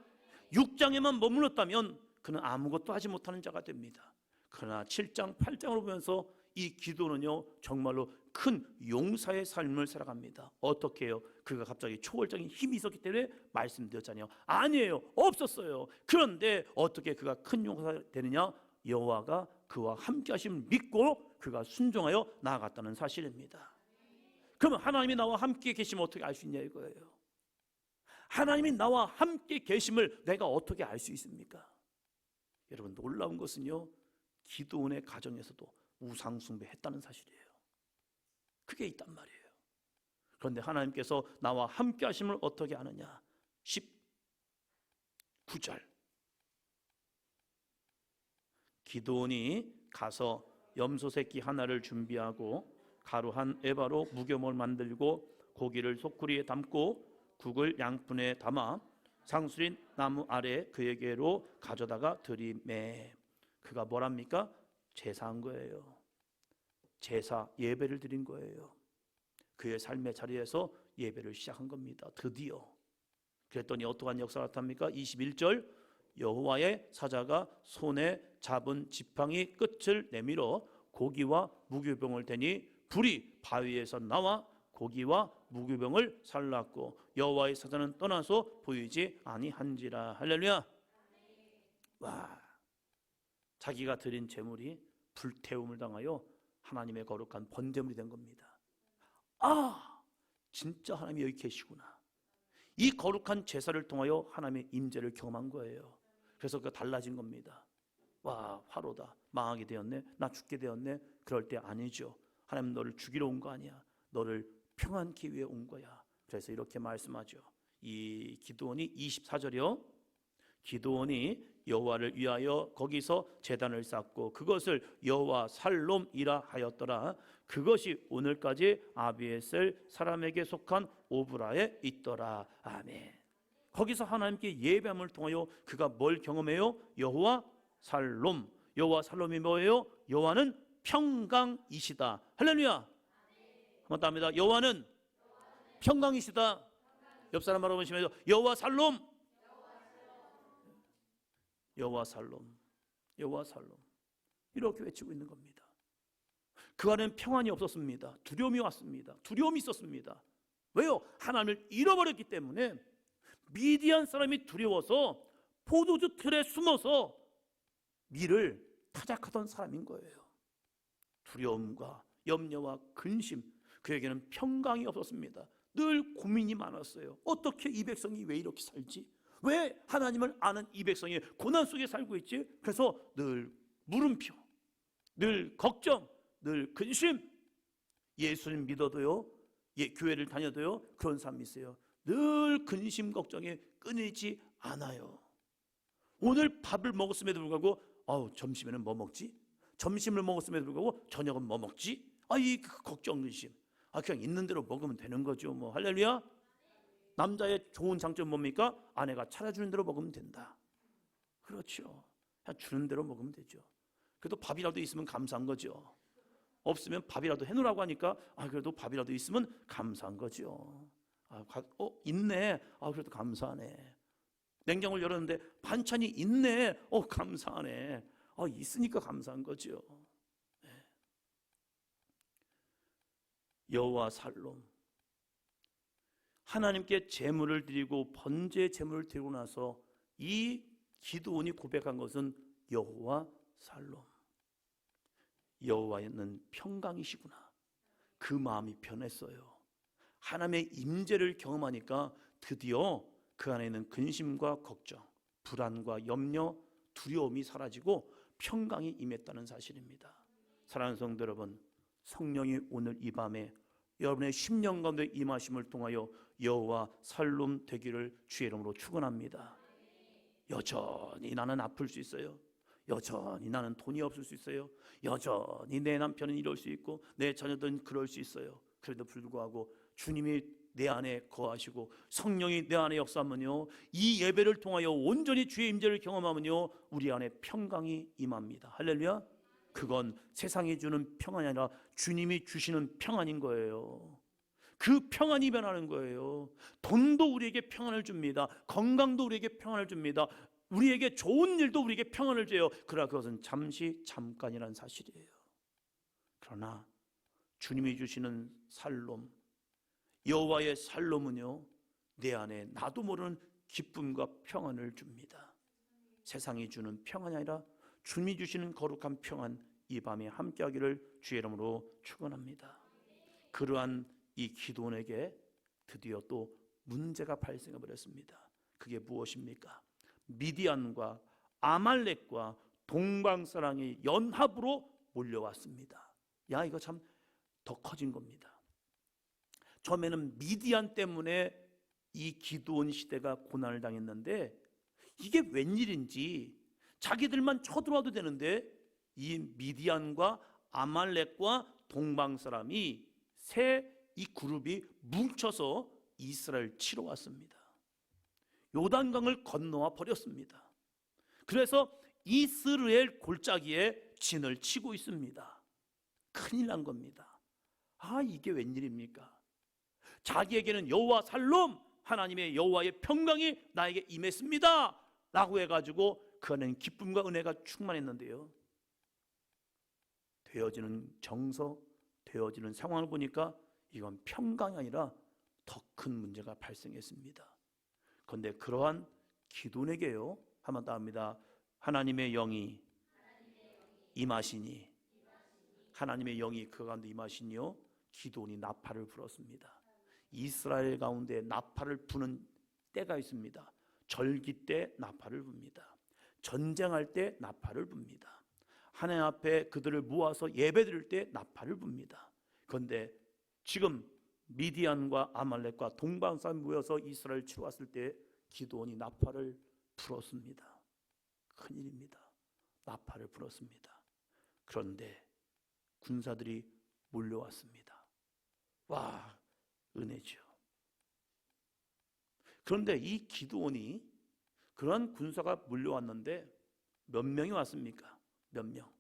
6장에만 머물렀다면 그는 아무것도 하지 못하는 자가 됩니다. 그러나 7장 8장을 보면서 이 기도는요 정말로 큰 용사의 삶을 살아갑니다. 어떻게 해요? 그가 갑자기 초월적인 힘이 있었기 때문에 말씀드렸잖아요. 아니에요. 없었어요. 그런데 어떻게 그가 큰 용사가 되느냐? 여호와가 그와 함께 하심을 믿고 그가 순종하여 나아갔다는 사실입니다. 그러면 하나님이 나와 함께 계시면 어떻게 알 수 있냐 이거예요. 하나님이 나와 함께 계심을 내가 어떻게 알 수 있습니까? 여러분 놀라운 것은요 기도원의 가정에서도 우상숭배했다는 사실이에요. 그게 있단 말이에요. 그런데 하나님께서 나와 함께 하심을 어떻게 아느냐? 19절 기도원이 가서 염소 새끼 하나를 준비하고 가루 한 에바로 무교목을 만들고 고기를 소쿠리에 담고 국을 양푼에 담아 상수린 나무 아래 그에게로 가져다가 들이매. 그가 뭐랍니까? 제사한 거예요. 제사 예배를 드린 거예요. 그의 삶의 자리에서 예배를 시작한 겁니다. 드디어. 그랬더니 어떠한 역사가 나타납니까? 21절 여호와의 사자가 손에 잡은 지팡이 끝을 내밀어 고기와 무교병을 대니 불이 바위에서 나와 고기와 무교병을 살랐고 여호와의 사자는 떠나서 보이지 아니한지라. 할렐루야. 와, 자기가 드린 제물이 불태움을 당하여 하나님의 거룩한 번제물이 된 겁니다. 진짜 하나님이 여기 계시구나. 이 거룩한 제사를 통하여 하나님의 임재를 경험한 거예요. 그래서 그가 달라진 겁니다. 와, 화로다. 망하게 되었네. 나 죽게 되었네. 그럴 때 아니죠. 하나님 너를 죽이러 온 거 아니야. 너를 평안케 위해 온 거야. 그래서 이렇게 말씀하죠. 이 기드온이 24절이요. 기드온이 여호와를 위하여 거기서 제단을 쌓고 그것을 여호와 살롬이라 하였더라. 그것이 오늘까지 아비에셀 사람에게 속한 오브라에 있더라. 아멘. 거기서 하나님께 예배함을 통하여 그가 뭘 경험해요? 여호와 살롬. 여호와 살롬이 뭐예요? 여호와는 평강이시다. 할렐루야. 한번 더 합니다. 여호와는 평강이시다. 옆 사람 바라보시면서 여호와 살롬. 여호와 살롬. 여호와 살롬. 이렇게 외치고 있는 겁니다. 그 안에는 평안이 없었습니다. 두려움이 왔습니다. 두려움이 있었습니다. 왜요? 하나님을 잃어버렸기 때문에. 미디안 사람이 두려워서 포도주 틀에 숨어서 밀을 타작하던 사람인 거예요. 두려움과 염려와 근심, 그에게는 평강이 없었습니다. 늘 고민이 많았어요. 어떻게 이 백성이 왜 이렇게 살지? 왜 하나님을 아는 이 백성이 고난 속에 살고 있지? 그래서 늘 물음표, 늘 걱정, 늘 근심. 예수님 믿어도요, 교회를 다녀도요, 그런 사람이 있어요. 늘 근심 걱정에 끊이지 않아요. 오늘 밥을 먹었음에도 불구하고 점심에는 뭐 먹지? 점심을 먹었음에도 불구하고 저녁은 뭐 먹지? 이 걱정 근심. 그냥 있는 대로 먹으면 되는 거죠. 뭐 할렐루야. 남자의 좋은 장점 뭡니까? 아내가 차려주는 대로 먹으면 된다. 그렇죠. 그냥 주는 대로 먹으면 되죠. 그래도 밥이라도 있으면 감사한 거죠. 없으면 밥이라도 해놓으라고 하니까 그래도 밥이라도 있으면 감사한 거죠. 있네. 그래도 감사하네. 냉장고를 열었는데 반찬이 있네. 감사하네. 있으니까 감사한 거죠. 네. 여호와 살롬, 하나님께 제물을 드리고 번제 제물을 드리고 나서 이 기드온이 고백한 것은 여호와 살롬, 여호와는 평강이시구나. 그 마음이 변했어요. 하나님의 임재를 경험하니까 드디어 그 안에 있는 근심과 걱정, 불안과 염려, 두려움이 사라지고 평강이 임했다는 사실입니다. 사랑하는 성도 여러분, 성령이 오늘 이 밤에 여러분의 심령 가운데 임하심을 통하여 여호와 살롬 되기를 주의 이름으로 축원합니다. 여전히 나는 아플 수 있어요. 여전히 나는 돈이 없을 수 있어요. 여전히 내 남편은 이럴 수 있고 내 자녀들은 그럴 수 있어요. 그래도 불구하고 주님이 내 안에 거하시고 성령이 내 안에 역사하면요, 이 예배를 통하여 온전히 주의 임재를 경험하면요, 우리 안에 평강이 임합니다. 할렐루야. 그건 세상이 주는 평안이 아니라 주님이 주시는 평안인 거예요. 그 평안이 변하는 거예요. 돈도 우리에게 평안을 줍니다. 건강도 우리에게 평안을 줍니다. 우리에게 좋은 일도 우리에게 평안을 줘요. 그러나 그것은 잠깐이라는 사실이에요. 그러나 주님이 주시는 살롬, 여호와의 살롬은요, 내 안에 나도 모르는 기쁨과 평안을 줍니다. 세상이 주는 평안이 아니라 주님이 주시는 거룩한 평안, 이 밤에 함께하기를 주의 이름으로 축원합니다. 그러한 이 기드온에게 드디어 또 문제가 발생해 버렸습니다. 그게 무엇입니까? 미디안과 아말렉과 동방사랑이 연합으로 몰려왔습니다. 이거 참 더 커진 겁니다. 처음에는 미디안 때문에 이 기드온 시대가 고난을 당했는데 이게 웬일인지 자기들만 쳐들어와도 되는데 이 미디안과 아말렉과 동방사람이 이 그룹이 뭉쳐서 이스라엘 치러 왔습니다. 요단강을 건너와 버렸습니다. 그래서 이스라엘 골짜기에 진을 치고 있습니다. 큰일 난 겁니다. 이게 웬일입니까? 자기에게는 여호와 살롬, 하나님의 여호와의 평강이 나에게 임했습니다 라고 해가지고 그 안에는 기쁨과 은혜가 충만했는데요, 되어지는 정서, 되어지는 상황을 보니까 이건 평강이 아니라 더 큰 문제가 발생했습니다. 그런데 그러한 기드온에게요, 한 번 더 합니다. 하나님의 영이 임하시니, 하나님의 영이 그 가운데 임하시니요, 기드온이 나팔을 불었습니다. 이스라엘 가운데 나팔을 부는 때가 있습니다. 절기 때 나팔을 붑니다. 전쟁할 때 나팔을 붑니다. 하나님 앞에 그들을 모아서 예배드릴 때 나팔을 붑니다. 그런데 지금 미디안과 아말렉과 동방사람 모여서 이스라엘 치러 왔을 때 기드온이 나팔을 불었습니다. 큰일입니다. 나팔을 불었습니다. 그런데 군사들이 몰려왔습니다. 와, 은혜죠. 그런데 이 기드온이, 그런 군사가 몰려왔는데 몇 명이 왔습니까? 몇 명?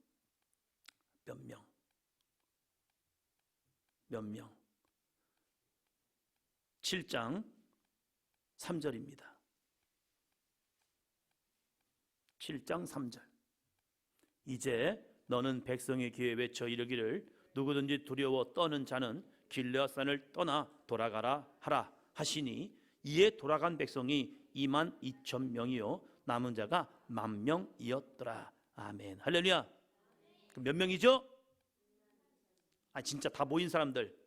7장 3절입니다. 7장 3절. 이제 너는 백성의 귀에 외쳐 이르기를 누구든지 두려워 떠는 자는 길르앗산을 떠나 돌아가라 하라 하시니 이에 돌아간 백성이 22,000명이요 남은 자가 10,000명이었더라. 아멘. 할렐루야. 몇 명이죠? 진짜 다 모인 사람들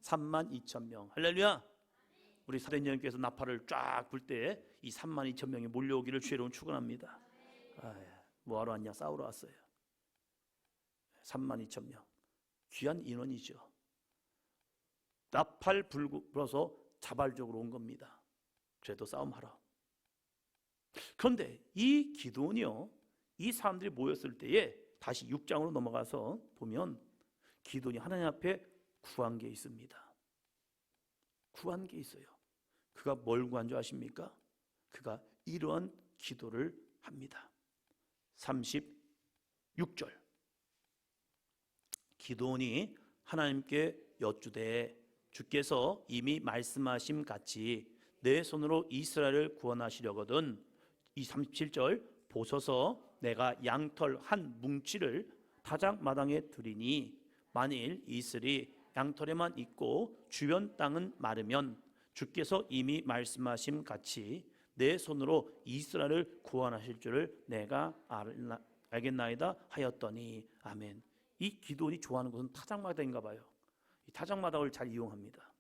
32,000명. 할렐루야. 우리 사도님께서 나팔을 쫙 불 때 이 32,000명이 몰려오기를 주의 이름으로 축원합니다. 뭐하러 왔냐? 싸우러 왔어요. 32,000명. 귀한 인원이죠. 나팔 불어서 자발적으로 온 겁니다. 그래도 싸움하러. 그런데 이 기드온이요, 이 사람들이 모였을 때에 다시 6장으로 넘어가서 보면 기드온이 하나님 앞에 구한 게 있습니다. 구한 게 있어요. 그가 뭘 구한 줄 아십니까? 그가 이러한 기도를 합니다. 36절. 기드온이 하나님께 여쭈되 주께서 이미 말씀하심 같이 내 손으로 이스라엘을 구원하시려거든. 이 37절 보소서 내가 양털 한 뭉치를 타작마당에 두리니 만일 이슬이 양털에만 있고 주변 땅은 마르면 주께서 이미 말씀하심 같이 내 손으로 이스라엘을 구원하실 줄을 내가 알겠나이다 하였더니. 아멘. 이 기드온이 좋아하는 것은 타작마당인가 봐요. 이 타작마당을 잘 이용합니다.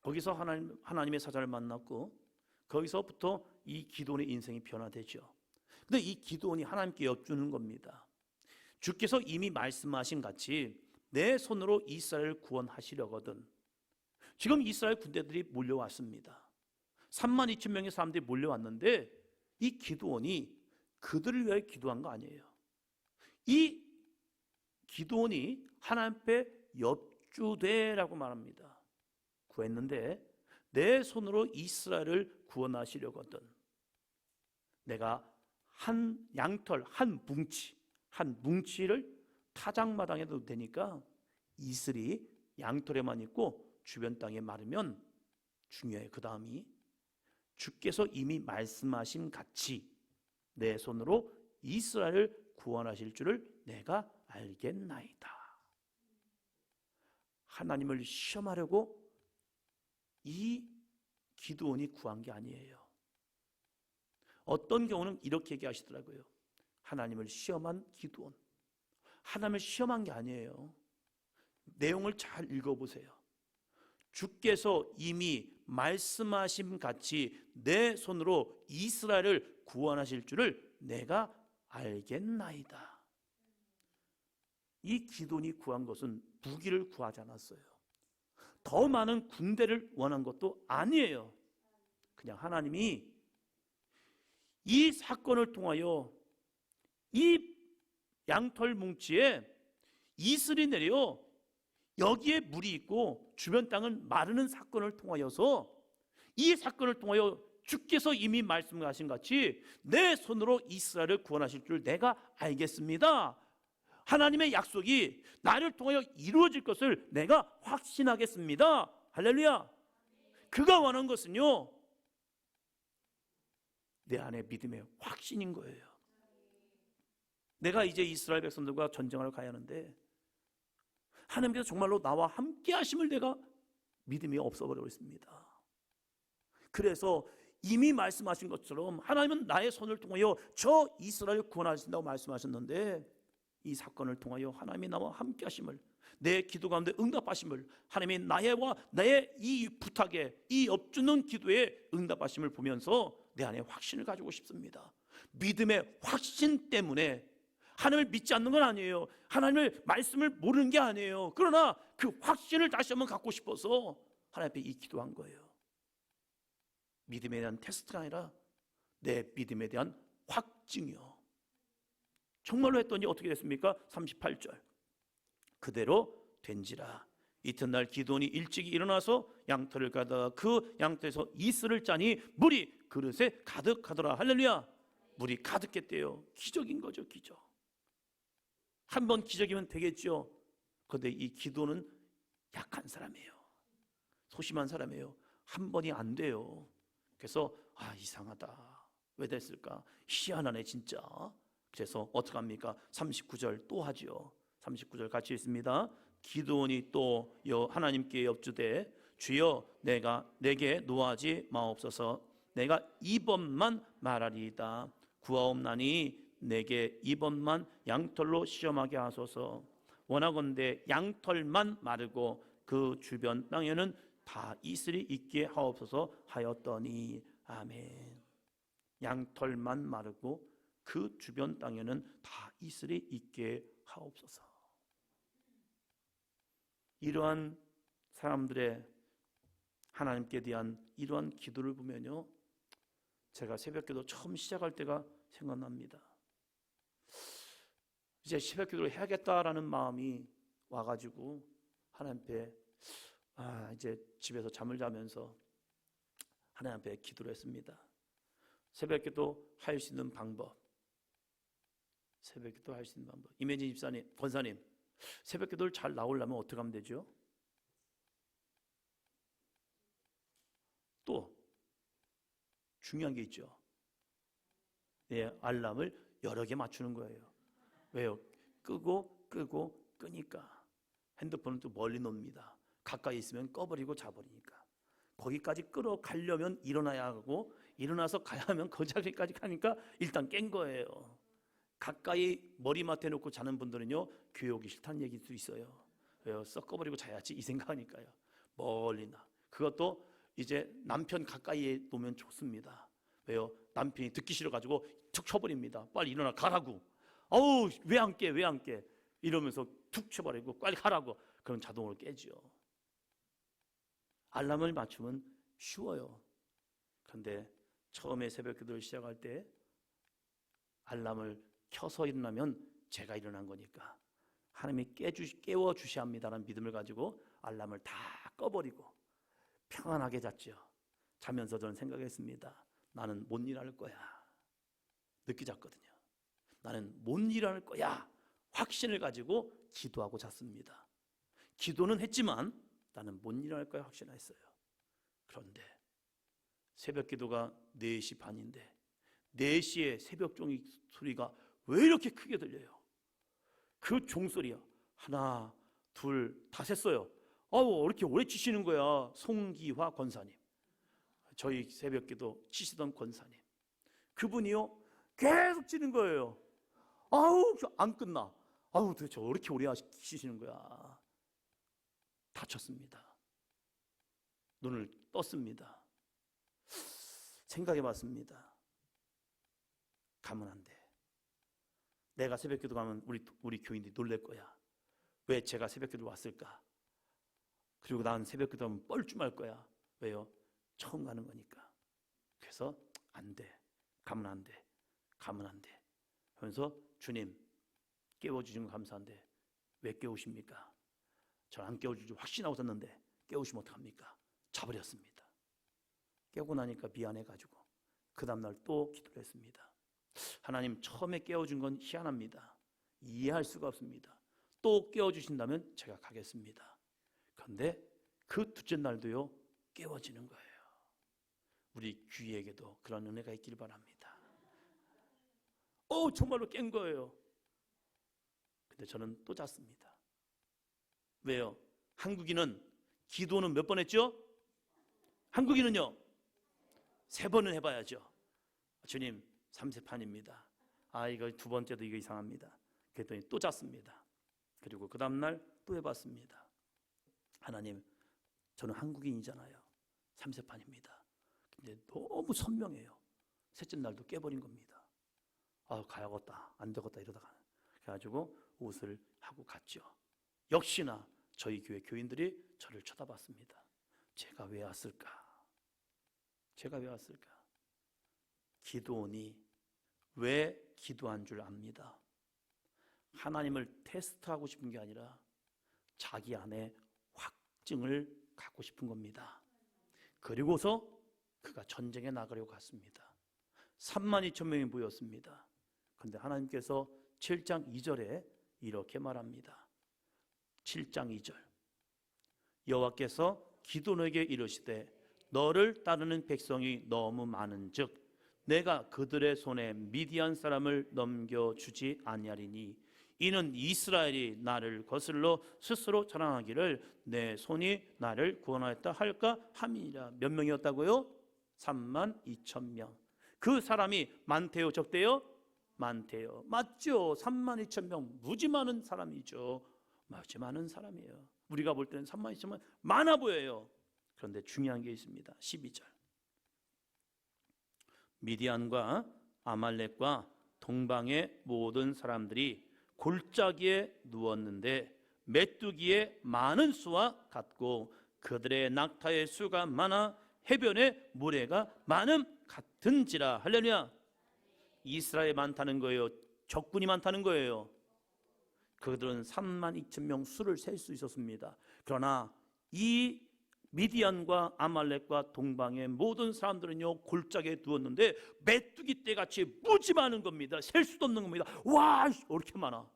거기서 하나님의 사자를 만났고 거기서부터 이 기드온의 인생이 변화되죠. 근데 이 기드온이 하나님께 여쭈는 겁니다. 주께서 이미 말씀하신 같이 내 손으로 이스라엘을 구원하시려거든. 지금 이스라엘 군대들이 몰려왔습니다. 32,000명의 사람들이 몰려왔는데 이 기드온이 그들을 위해 기도한 거 아니에요. 이 기드온이 하나님 앞에 여쭈되라고 말합니다. 구했는데 내 손으로 이스라엘을 구원하시려거든. 내가 한 양털 한 뭉치를 타작마당에 둬도 되니까 이슬이 양털에만 있고 주변 땅에 마르면 중요해요. 그 다음이 주께서 이미 말씀하신 같이 내 손으로 이스라엘을 구원하실 줄을 내가 알겠나이다. 하나님을 시험하려고 이 기드온이 구한 게 아니에요. 어떤 경우는 이렇게 얘기하시더라고요. 하나님을 시험한 기드온. 하나님을 시험한 게 아니에요. 내용을 잘 읽어보세요. 주께서 이미 말씀하심 같이 내 손으로 이스라엘을 구원하실 줄을 내가 알겠나이다. 이 기드온이 구한 것은 무기를 구하지 않았어요. 더 많은 군대를 원한 것도 아니에요. 그냥 하나님이 이 사건을 통하여 이 양털 뭉치에 이슬이 내려 여기에 물이 있고 주변 땅은 마르는 사건을 통하여서 이 사건을 통하여 주께서 이미 말씀하신 같이 내 손으로 이스라엘을 구원하실 줄 내가 알겠습니다. 하나님의 약속이 나를 통하여 이루어질 것을 내가 확신하겠습니다. 할렐루야. 그가 원한 것은요, 내 안에 믿음의 확신인 거예요. 내가 이제 이스라엘 백성들과 전쟁하러 가야 하는데 하나님께서 정말로 나와 함께 하심을 내가 믿음이 없어버리고 있습니다. 그래서 이미 말씀하신 것처럼 하나님은 나의 손을 통하여 저 이스라엘을 구원하신다고 말씀하셨는데 이 사건을 통하여 하나님이 나와 함께 하심을, 내 기도 가운데 응답하심을, 하나님이 나의 이 부탁에, 이 엎주는 기도에 응답하심을 보면서 내 안에 확신을 가지고 싶습니다. 믿음의 확신 때문에 하나님을 믿지 않는 건 아니에요. 하나님의 말씀을 모르는 게 아니에요. 그러나 그 확신을 다시 한번 갖고 싶어서 하나님 앞에 이 기도한 거예요. 믿음에 대한 테스트가 아니라 내 믿음에 대한 확증이요. 정말로 했더니 어떻게 됐습니까? 38절 그대로 된지라. 이튿날 기드온이 일찍이 일어나서 양털을 가다가 그 양털에서 이슬을 짜니 물이 그릇에 가득하더라. 할렐루야. 물이 가득했대요. 기적인 거죠. 기적. 한 번 기적이면 되겠죠. 그런데 이 기드온은 약한 사람이에요. 소심한 사람이에요. 한 번이 안 돼요. 그래서 이상하다. 왜 됐을까? 희한하네 진짜. 그래서 어떡합니까? 39절 또 하지요. 39절 같이 읽습니다. 기드온이 또 하나님께 엽주되 주여 내게 노하지 마옵소서. 내가 이번만 말하리이다. 구하옵나니 내게 이번만 양털로 시험하게 하소서. 원하건대 양털만 마르고 그 주변 땅에는 다 이슬이 있게 하옵소서 하였더니 아멘. 양털만 마르고 그 주변 땅에는 다 이슬이 있게 하옵소서. 이러한 사람들의 하나님께 대한 이러한 기도를 보면요, 제가 새벽기도 처음 시작할 때가 생각납니다. 이제 새벽기도를 해야겠다라는 마음이 와가지고 하나님 앞에 이제 집에서 잠을 자면서 하나님 앞에 기도를 했습니다. 새벽기도 할 수 있는 방법, 새벽기도 할 수 있는 방법. 이매진 집사님, 권사님, 새벽기도를 잘 나오려면 어떻게 하면 되죠? 또 중요한 게 있죠. 알람을 여러 개 맞추는 거예요. 왜요? 끄고 끄니까. 핸드폰은 또 멀리 놓습니다. 가까이 있으면 꺼버리고 자버리니까. 거기까지 끌어가려면 일어나야 하고, 일어나서 가야 하면 그 자리까지 가니까 일단 깬 거예요. 가까이 머리맡에 놓고 자는 분들은요, 교회 오기 싫다는 얘기일 수 있어요. 왜요? 썩어버리고 자야지 이 생각하니까요. 멀리 나. 그것도 이제 남편 가까이에 놓으면 좋습니다. 왜요? 남편이 듣기 싫어가지고 툭 쳐버립니다. 빨리 일어나 가라고. 어우 왜 안 깨? 이러면서 툭 쳐버리고 빨리 가라고. 그럼 자동으로 깨죠. 알람을 맞추면 쉬워요. 그런데 처음에 새벽 기도를 시작할 때 알람을 켜서 일어나면 제가 일어난 거니까 하나님이 깨워주셔야 합니다라는 믿음을 가지고 알람을 다 꺼버리고 평안하게 잤죠. 자면서 저는 생각했습니다. 나는 못 일할 거야. 늦게 잤거든요. 나는 못 일할 거야. 확신을 가지고 기도하고 잤습니다. 기도는 했지만 나는 못 일할 거야 확신했어요. 그런데 새벽 기도가 4시 반인데 4시에 새벽 종이 소리가 왜 이렇게 크게 들려요? 그 종소리야. 하나, 둘, 다 셌어요. 왜 이렇게 오래 치시는 거야? 송기화 권사님. 저희 새벽 기도 치시던 권사님. 그분이요 계속 치는 거예요. 안 끝나. 도대체 왜 이렇게 오래 치시는 거야? 다쳤습니다. 눈을 떴습니다. 생각해 봤습니다. 가면 안 돼. 내가 새벽 기도 가면 우리 교인들이 놀랄 거야. 왜 제가 새벽 기도 왔을까? 그리고 난 새벽 기도하면 뻘쭘할 거야. 왜요? 처음 가는 거니까. 그래서 안 돼. 가면 안 돼. 하면서 주님 깨워주시면 감사한데 왜 깨우십니까? 저 안 깨워줄 줄 확신하고 있었는데 깨우시면 어떡합니까? 자버렸습니다. 깨우고 나니까 미안해가지고 그 다음날 또 기도를 했습니다. 하나님 처음에 깨워준 건 희한합니다. 이해할 수가 없습니다. 또 깨워주신다면 제가 가겠습니다. 그런데 그 둘째 날도요 깨워지는 거예요. 우리 귀에게도 그런 은혜가 있기를 바랍니다. 정말로 깬 거예요. 근데 저는 또 잤습니다. 왜요? 한국인은 기도는 몇 번 했죠? 한국인은요 3번은 해봐야죠. 주님 3세판입니다. 이거 두 번째도 이거 이상합니다. 그랬더니 또 잤습니다. 그리고 그 다음날 또 해봤습니다. 하나님 저는 한국인이잖아요. 3세판입니다. 근데 너무 선명해요. 셋째 날도 깨버린 겁니다. 가야겠다 안 되겠다 이러다가 그래가지고 옷을 하고 갔죠. 역시나 저희 교회 교인들이 저를 쳐다봤습니다. 제가 왜 왔을까? 기도원이 왜 기도한 줄 압니다. 하나님을 테스트하고 싶은 게 아니라 자기 안에 확증을 갖고 싶은 겁니다. 그리고서 그가 전쟁에 나가려고 갔습니다. 32,000명이 모였습니다. 그런데 하나님께서 7장 2절에 이렇게 말합니다. 7장 2절 여호와께서 기드온에게 이르시되 너를 따르는 백성이 너무 많은즉 내가 그들의 손에 미디안 사람을 넘겨주지 아니하리니 이는 이스라엘이 나를 거슬러 스스로 자랑하기를 내 손이 나를 구원하였다 할까 함이니라. 몇 명이었다고요? 32,000명. 그 사람이 많대요, 적대요? 많대요. 맞죠? 32,000명 무지 많은 사람이죠. 무지 많은 사람이에요. 우리가 볼 때는 32,000명 많아 보여요. 그런데 중요한 게 있습니다. 12절. 미디안과 아말렉과 동방의 모든 사람들이 골짜기에 누웠는데 메뚜기의 많은 수와 같고 그들의 낙타의 수가 많아 해변의 모래가 많음 같은지라. 할렐루야. 이스라엘이 많다는 거예요? 적군이 많다는 거예요? 그들은 32,000명 수를 셀 수 있었습니다. 그러나 이 미디안과 아말렉과 동방의 모든 사람들은요 골짜기에 누웠는데 메뚜기 떼같이 무지 많은 겁니다. 셀 수도 없는 겁니다. 와, 이렇게 많아.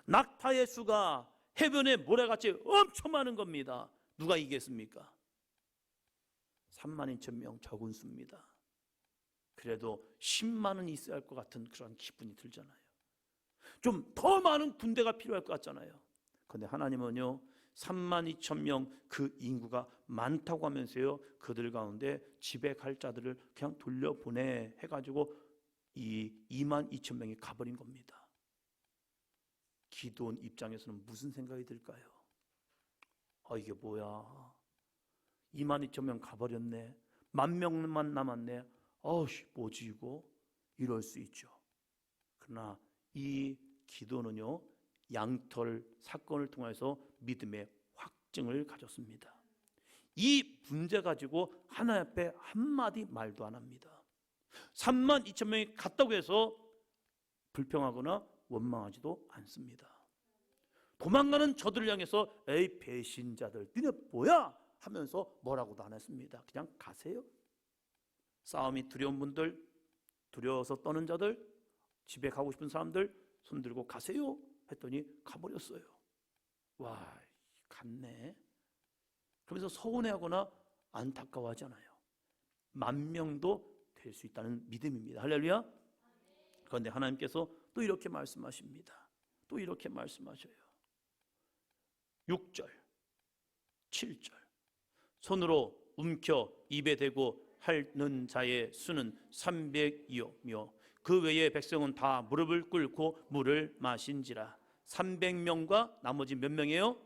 낙타의 수가 해변의 모래같이 엄청 많은 겁니다. 누가 이기겠습니까? 32,000명 적은 수입니다. 그래도 10만은 있어야 할 것 같은 그런 기분이 들잖아요. 좀 더 많은 군대가 필요할 것 같잖아요. 그런데 하나님은요 32,000명 그 인구가 많다고 하면서요 그들 가운데 집에 갈 자들을 그냥 돌려보내 해가지고 이 22,000명이 가버린 겁니다. 기드온 입장에서는 무슨 생각이 들까요? 이게 뭐야, 22,000명 가버렸네, 10,000명만 남았네, 뭐지 이거, 이럴 수 있죠. 그러나 이 기드온은요 양털 사건을 통해서 믿음의 확증을 가졌습니다. 이 문제 가지고 하나님 앞에 한마디 말도 안 합니다. 32,000명이 갔다고 해서 불평하거나 원망하지도 않습니다. 도망가는 저들을 향해서 에이 배신자들 니네 뭐야 하면서 뭐라고도 안 했습니다. 그냥 가세요. 싸움이 두려운 분들, 두려워서 떠는 자들, 집에 가고 싶은 사람들 손들고 가세요 했더니 가버렸어요. 와, 갔네. 그러면서 서운해하거나 안타까워하잖아요. 10,000명도 될 수 있다는 믿음입니다. 할렐루야. 그런데 하나님께서 또 이렇게 말씀하십니다. 또 이렇게 말씀하셔요. 6절 7절 손으로 움켜 입에 대고 하는 자의 수는 300이요 그 외의 백성은 다 무릎을 꿇고 물을 마신지라. 300명과 나머지 몇 명이에요?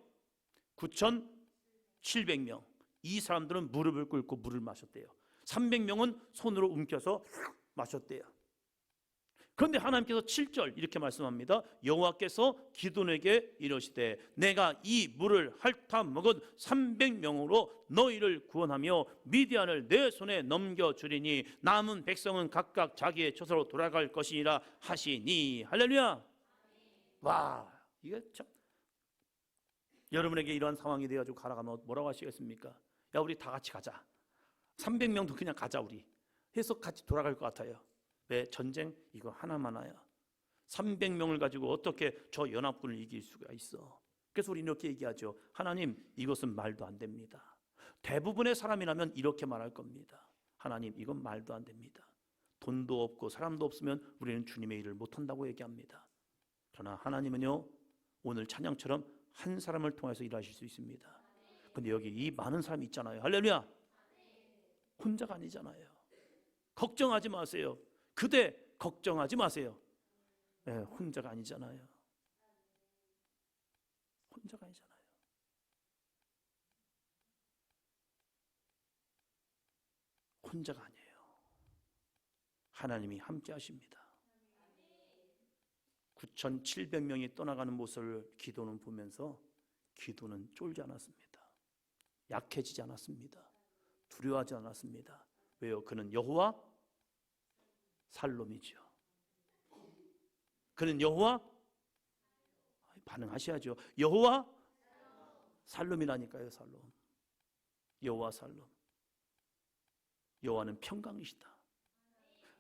9,700명. 이 사람들은 무릎을 꿇고 물을 마셨대요. 300명은 손으로 움켜서 마셨대요. 그런데 하나님께서 7절 이렇게 말씀합니다. 여호와께서 기드온에게 이르시되 내가 이 물을 핥아 먹은 300명으로 너희를 구원하며 미디안을 내 손에 넘겨주리니 남은 백성은 각각 자기의 처소로 돌아갈 것이니라 하시니. 할렐루야. 와, 이게 참, 여러분에게 이러한 상황이 되어가지고 가라가면 뭐라고 하시겠습니까? 야, 우리 다 같이 가자. 300명도 그냥 가자 우리 해서 같이 돌아갈 것 같아요. 왜? 전쟁 이거 하나만아야. 300명을 가지고 어떻게 저 연합군을 이길 수가 있어? 그래서 우리 이렇게 얘기하죠. 하나님, 이것은 말도 안 됩니다. 대부분의 사람이라면 이렇게 말할 겁니다. 하나님, 이건 말도 안 됩니다. 돈도 없고 사람도 없으면 우리는 주님의 일을 못한다고 얘기합니다. 그러나 하나님은요 오늘 찬양처럼 한 사람을 통해서 일하실 수 있습니다. 근데 여기 이 많은 사람이 있잖아요. 할렐루야. 혼자가 아니잖아요. 걱정하지 마세요. 그대 걱정하지 마세요. 네, 혼자가 아니잖아요. 혼자가 아니잖아요. 혼자가 아니에요. 하나님이 함께 하십니다. 9,700명이 떠나가는 모습을 기도는 보면서 기도는 쫄지 않았습니다. 약해지지 않았습니다. 두려워하지 않았습니다. 왜요? 그는 여호와 살롬이죠. 그는 여호와, 반응하셔야죠. 여호와 살롬이라니까요. 살롬. 여호와 살롬. 여호와는 평강이시다.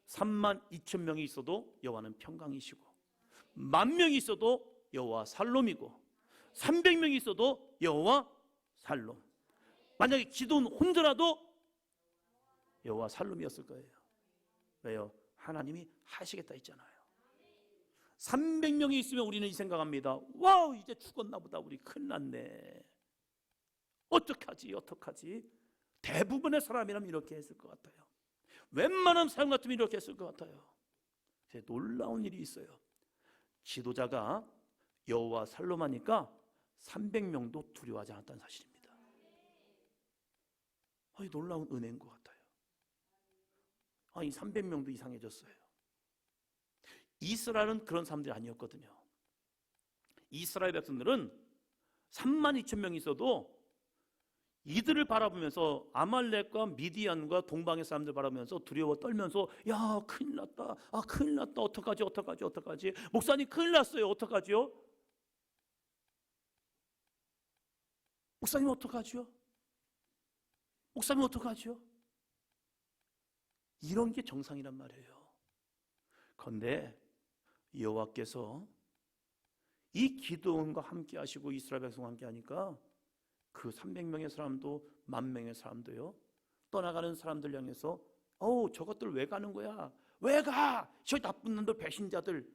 32,000명이 있어도 여호와는 평강이시고 10,000명이 있어도 여호와 살롬이고 300명이 있어도 여호와 살롬. 만약에 기도는 혼자라도 여호와 살롬이었을 거예요. 왜요? 하나님이 하시겠다 했잖아요. 300명이 있으면 우리는 이 생각합니다. 와우, 이제 죽었나 보다. 우리 큰일 났네. 어떡하지? 대부분의 사람이라면 이렇게 했을 것 같아요. 웬만한 사람 같으면 이렇게 했을 것 같아요. 놀라운 일이 있어요. 지도자가 여호와 살롬하니까 300명도 두려워하지 않았다는 사실입니다. 놀라운 은혜인 것 같아요. 300명도 이상해졌어요. 이스라엘은 그런 사람들이 아니었거든요. 이스라엘 백성들은 32,000명이 있어도 이들을 바라보면서 아말렉과 미디안과 동방의 사람들 바라보면서 두려워 떨면서 야, 큰일 났다. 큰일 났다. 어떡하지? 목사님 큰일 났어요. 어떡하지요? 목사님 어떡하지요? 목사님 어떡하지요? 이런 게 정상이란 말이에요. 그런데 여호와께서 이 기드온과 함께 하시고 이스라엘 백성과 함께 하니까 그 300명의 사람도 10,000명의 사람도요, 떠나가는 사람들 향해서 저것들 왜 가는 거야? 왜 가? 저 나쁜 놈들, 배신자들,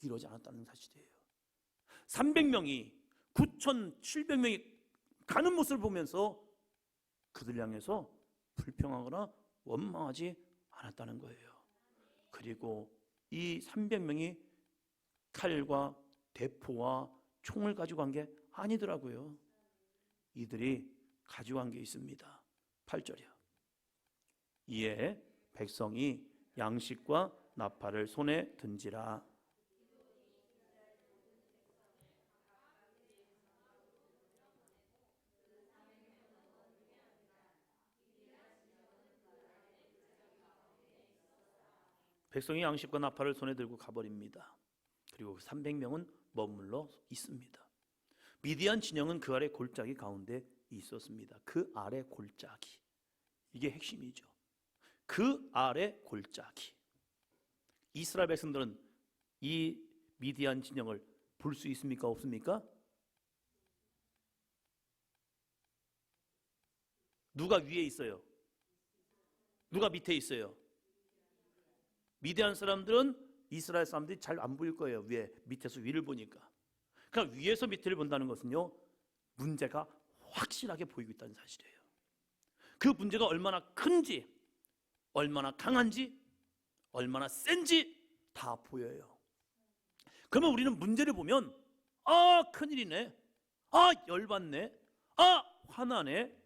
이러지 않았다는 사실이에요. 300명이 9,700명이 가는 모습을 보면서 그들 향해서 불평하거나 원망하지 않았다는 거예요. 그리고 이 300명이 칼과 대포와 총을 가지고 간 게 아니더라고요. 이들이 가지고 간 게 있습니다. 8절이요. 이에 백성이 양식과 나팔을 손에 든지라. 백성이 양식과 나팔을 손에 들고 가버립니다. 그리고 300명은 머물러 있습니다. 미디안 진영은 그 아래 골짜기 가운데 있었습니다. 그 아래 골짜기, 이게 핵심이죠. 그 아래 골짜기. 이스라엘 백성들은 이 미디안 진영을 볼 수 있습니까? 없습니까? 누가 위에 있어요? 누가 밑에 있어요? 미디안 사람들은 이스라엘 사람들이 잘 안 보일 거예요. 밑에서 위를 보니까. 그러니까 위에서 밑을 본다는 것은요, 문제가 확실하게 보이고 있다는 사실이에요. 그 문제가 얼마나 큰지, 얼마나 강한지, 얼마나 센지 다 보여요. 그러면 우리는 문제를 보면 큰일이네, 열받네, 화나네,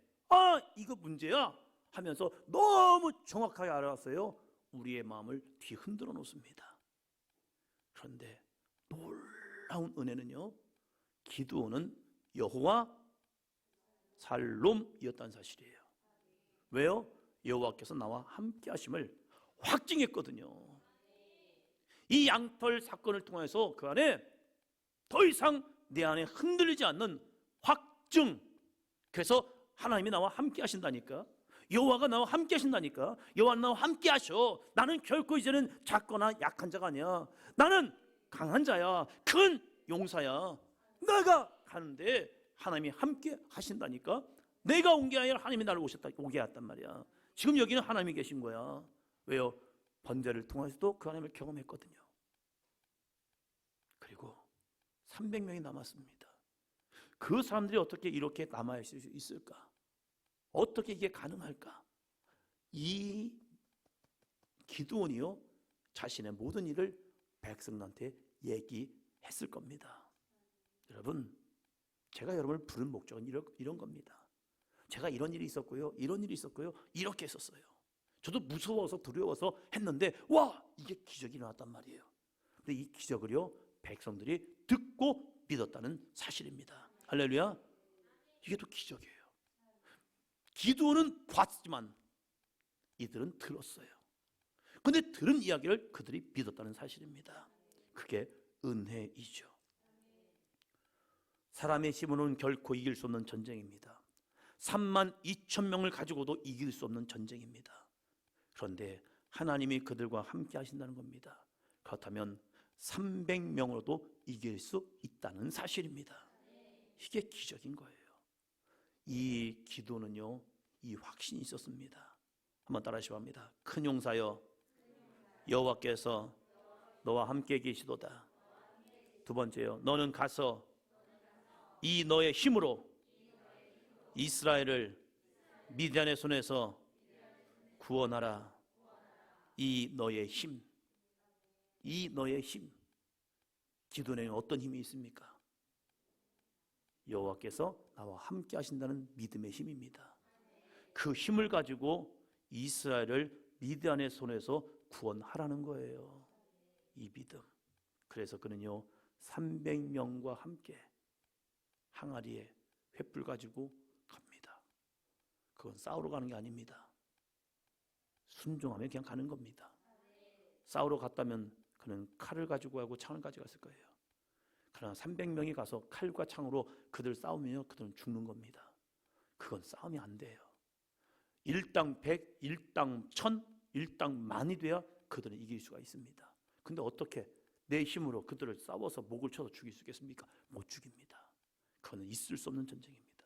이거 문제야 하면서 너무 정확하게 알았어요. 우리의 마음을 뒤흔들어 놓습니다. 그런데 놀라운 은혜는요, 기드온은 여호와 살롬이었다는 사실이에요. 왜요? 여호와께서 나와 함께 하심을 확증했거든요. 이 양털 사건을 통해서 그 안에 더 이상 내 안에 흔들리지 않는 확증. 그래서 하나님이 나와 함께 하신다니까, 여호와가 나와 함께 하신다니까, 여호와는 나와 함께 하셔. 나는 결코 이제는 작거나 약한 자가 아니야. 나는 강한 자야. 큰 용사야. 내가 가는데 하나님이 함께 하신다니까. 내가 온 게 아니라 하나님이 나를 오게 했단 말이야. 지금 여기는 하나님이 계신 거야. 왜요? 번제를 통해서도 그 하나님을 경험했거든요. 그리고 300명이 남았습니다. 그 사람들이 어떻게 이렇게 남아있을 수 있을까? 어떻게 이게 가능할까? 이 기드온이요, 자신의 모든 일을 백성들한테 얘기했을 겁니다. 여러분, 제가 여러분을 부른 목적은 이런 겁니다. 제가 이런 일이 있었고요, 이런 일이 있었고요, 이렇게 했었어요. 저도 무서워서 두려워서 했는데 이게 기적이 일어났단 말이에요. 근데 이 기적을요, 백성들이 듣고 믿었다는 사실입니다. 할렐루야. 이게 또 기적이에요. 기드온은 봤지만 이들은 들었어요. 근데 들은 이야기를 그들이 믿었다는 사실입니다. 그게 은혜이죠. 사람의 힘으로는 결코 이길 수 없는 전쟁입니다. 32,000명을 가지고도 이길 수 없는 전쟁입니다. 그런데 하나님이 그들과 함께 하신다는 겁니다. 그렇다면 300명으로도 이길 수 있다는 사실입니다. 이게 기적인 거예요. 이 기도는요, 이 확신이 있었습니다. 한번 따라하시기 바랍니다. 큰 용사여, 여호와께서 너와 함께 계시도다. 두 번째요, 너는 가서 이 너의 힘으로 이스라엘을 미디안의 손에서 구원하라. 이 너의 힘, 이 너의 힘. 기도에는 어떤 힘이 있습니까? 여호와께서 나와 함께 하신다는 믿음의 힘입니다. 그 힘을 가지고 이스라엘을 미디안의 손에서 구원하라는 거예요. 이 믿음. 그래서 그는요 300명과 함께 항아리에 횃불 가지고 갑니다. 그건 싸우러 가는 게 아닙니다. 순종하면 그냥 가는 겁니다. 싸우러 갔다면 그는 칼을 가지고 가고 창을 가지고 갔을 거예요. 그러나 300명이 가서 칼과 창으로 그들 싸우면 그들은 죽는 겁니다. 그건 싸움이 안 돼요. 일당 100, 일당 1000, 일당 만이 돼야 그들은 이길 수가 있습니다. 근데 어떻게 내 힘으로 그들을 싸워서 목을 쳐서 죽일 수 있겠습니까? 못 죽입니다. 그거는 있을 수 없는 전쟁입니다.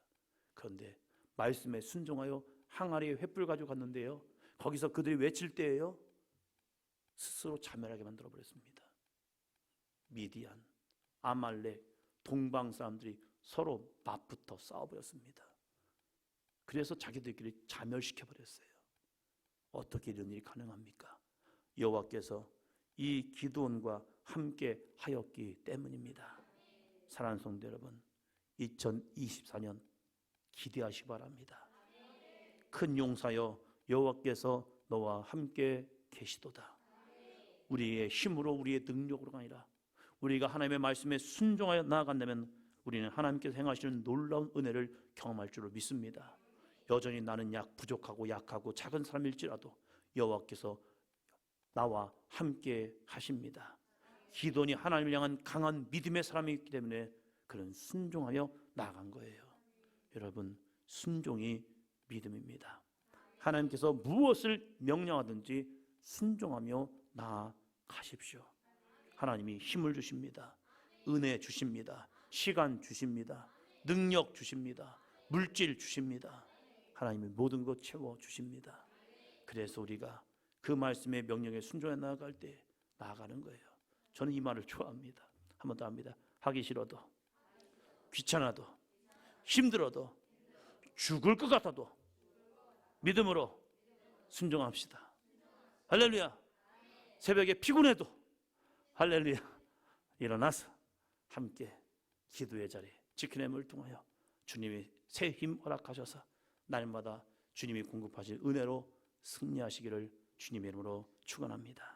그런데 말씀에 순종하여 항아리에 횃불 가지고 갔는데요, 거기서 그들이 외칠 때에요 스스로 자멸하게 만들어 버렸습니다. 미디안, 아말렉, 동방 사람들이 서로 맞붙어 싸워버렸습니다. 그래서 자기들끼리 자멸시켜 버렸어요. 어떻게 이런 일이 가능합니까? 여호와께서 이 기드온과 함께 하였기 때문입니다. 사랑하는 성도 여러분, 2024년 기대하시기 바랍니다. 큰 용사여 여호와께서 너와 함께 계시도다. 우리의 힘으로, 우리의 능력으로가 아니라 우리가 하나님의 말씀에 순종하여 나아간다면 우리는 하나님께서 행하시는 놀라운 은혜를 경험할 줄을 믿습니다. 여전히 나는 부족하고 약하고 작은 사람일지라도 여호와께서 나와 함께 하십니다. 기드온이 하나님을 향한 강한 믿음의 사람이기 때문에 그는 순종하여 나아간 거예요. 여러분, 순종이 믿음입니다. 하나님께서 무엇을 명령하든지 순종하며 나아가십시오. 하나님이 힘을 주십니다. 은혜 주십니다. 시간 주십니다. 능력 주십니다. 물질 주십니다. 하나님이 모든 것 채워 주십니다. 그래서 우리가 그 말씀의 명령에 순종해 나아갈 때 나아가는 거예요. 저는 이 말을 좋아합니다. 한 번 더 합니다. 하기 싫어도, 귀찮아도, 힘들어도, 죽을 것 같아도 믿음으로 순종합시다. 할렐루야. 새벽에 피곤해도 할렐루야, 일어나서 함께 기도의 자리, 지키냄을 통하여 주님이 새 힘 허락하셔서 날마다 주님이 공급하실 은혜로 승리하시기를 주님의 이름으로 축원합니다.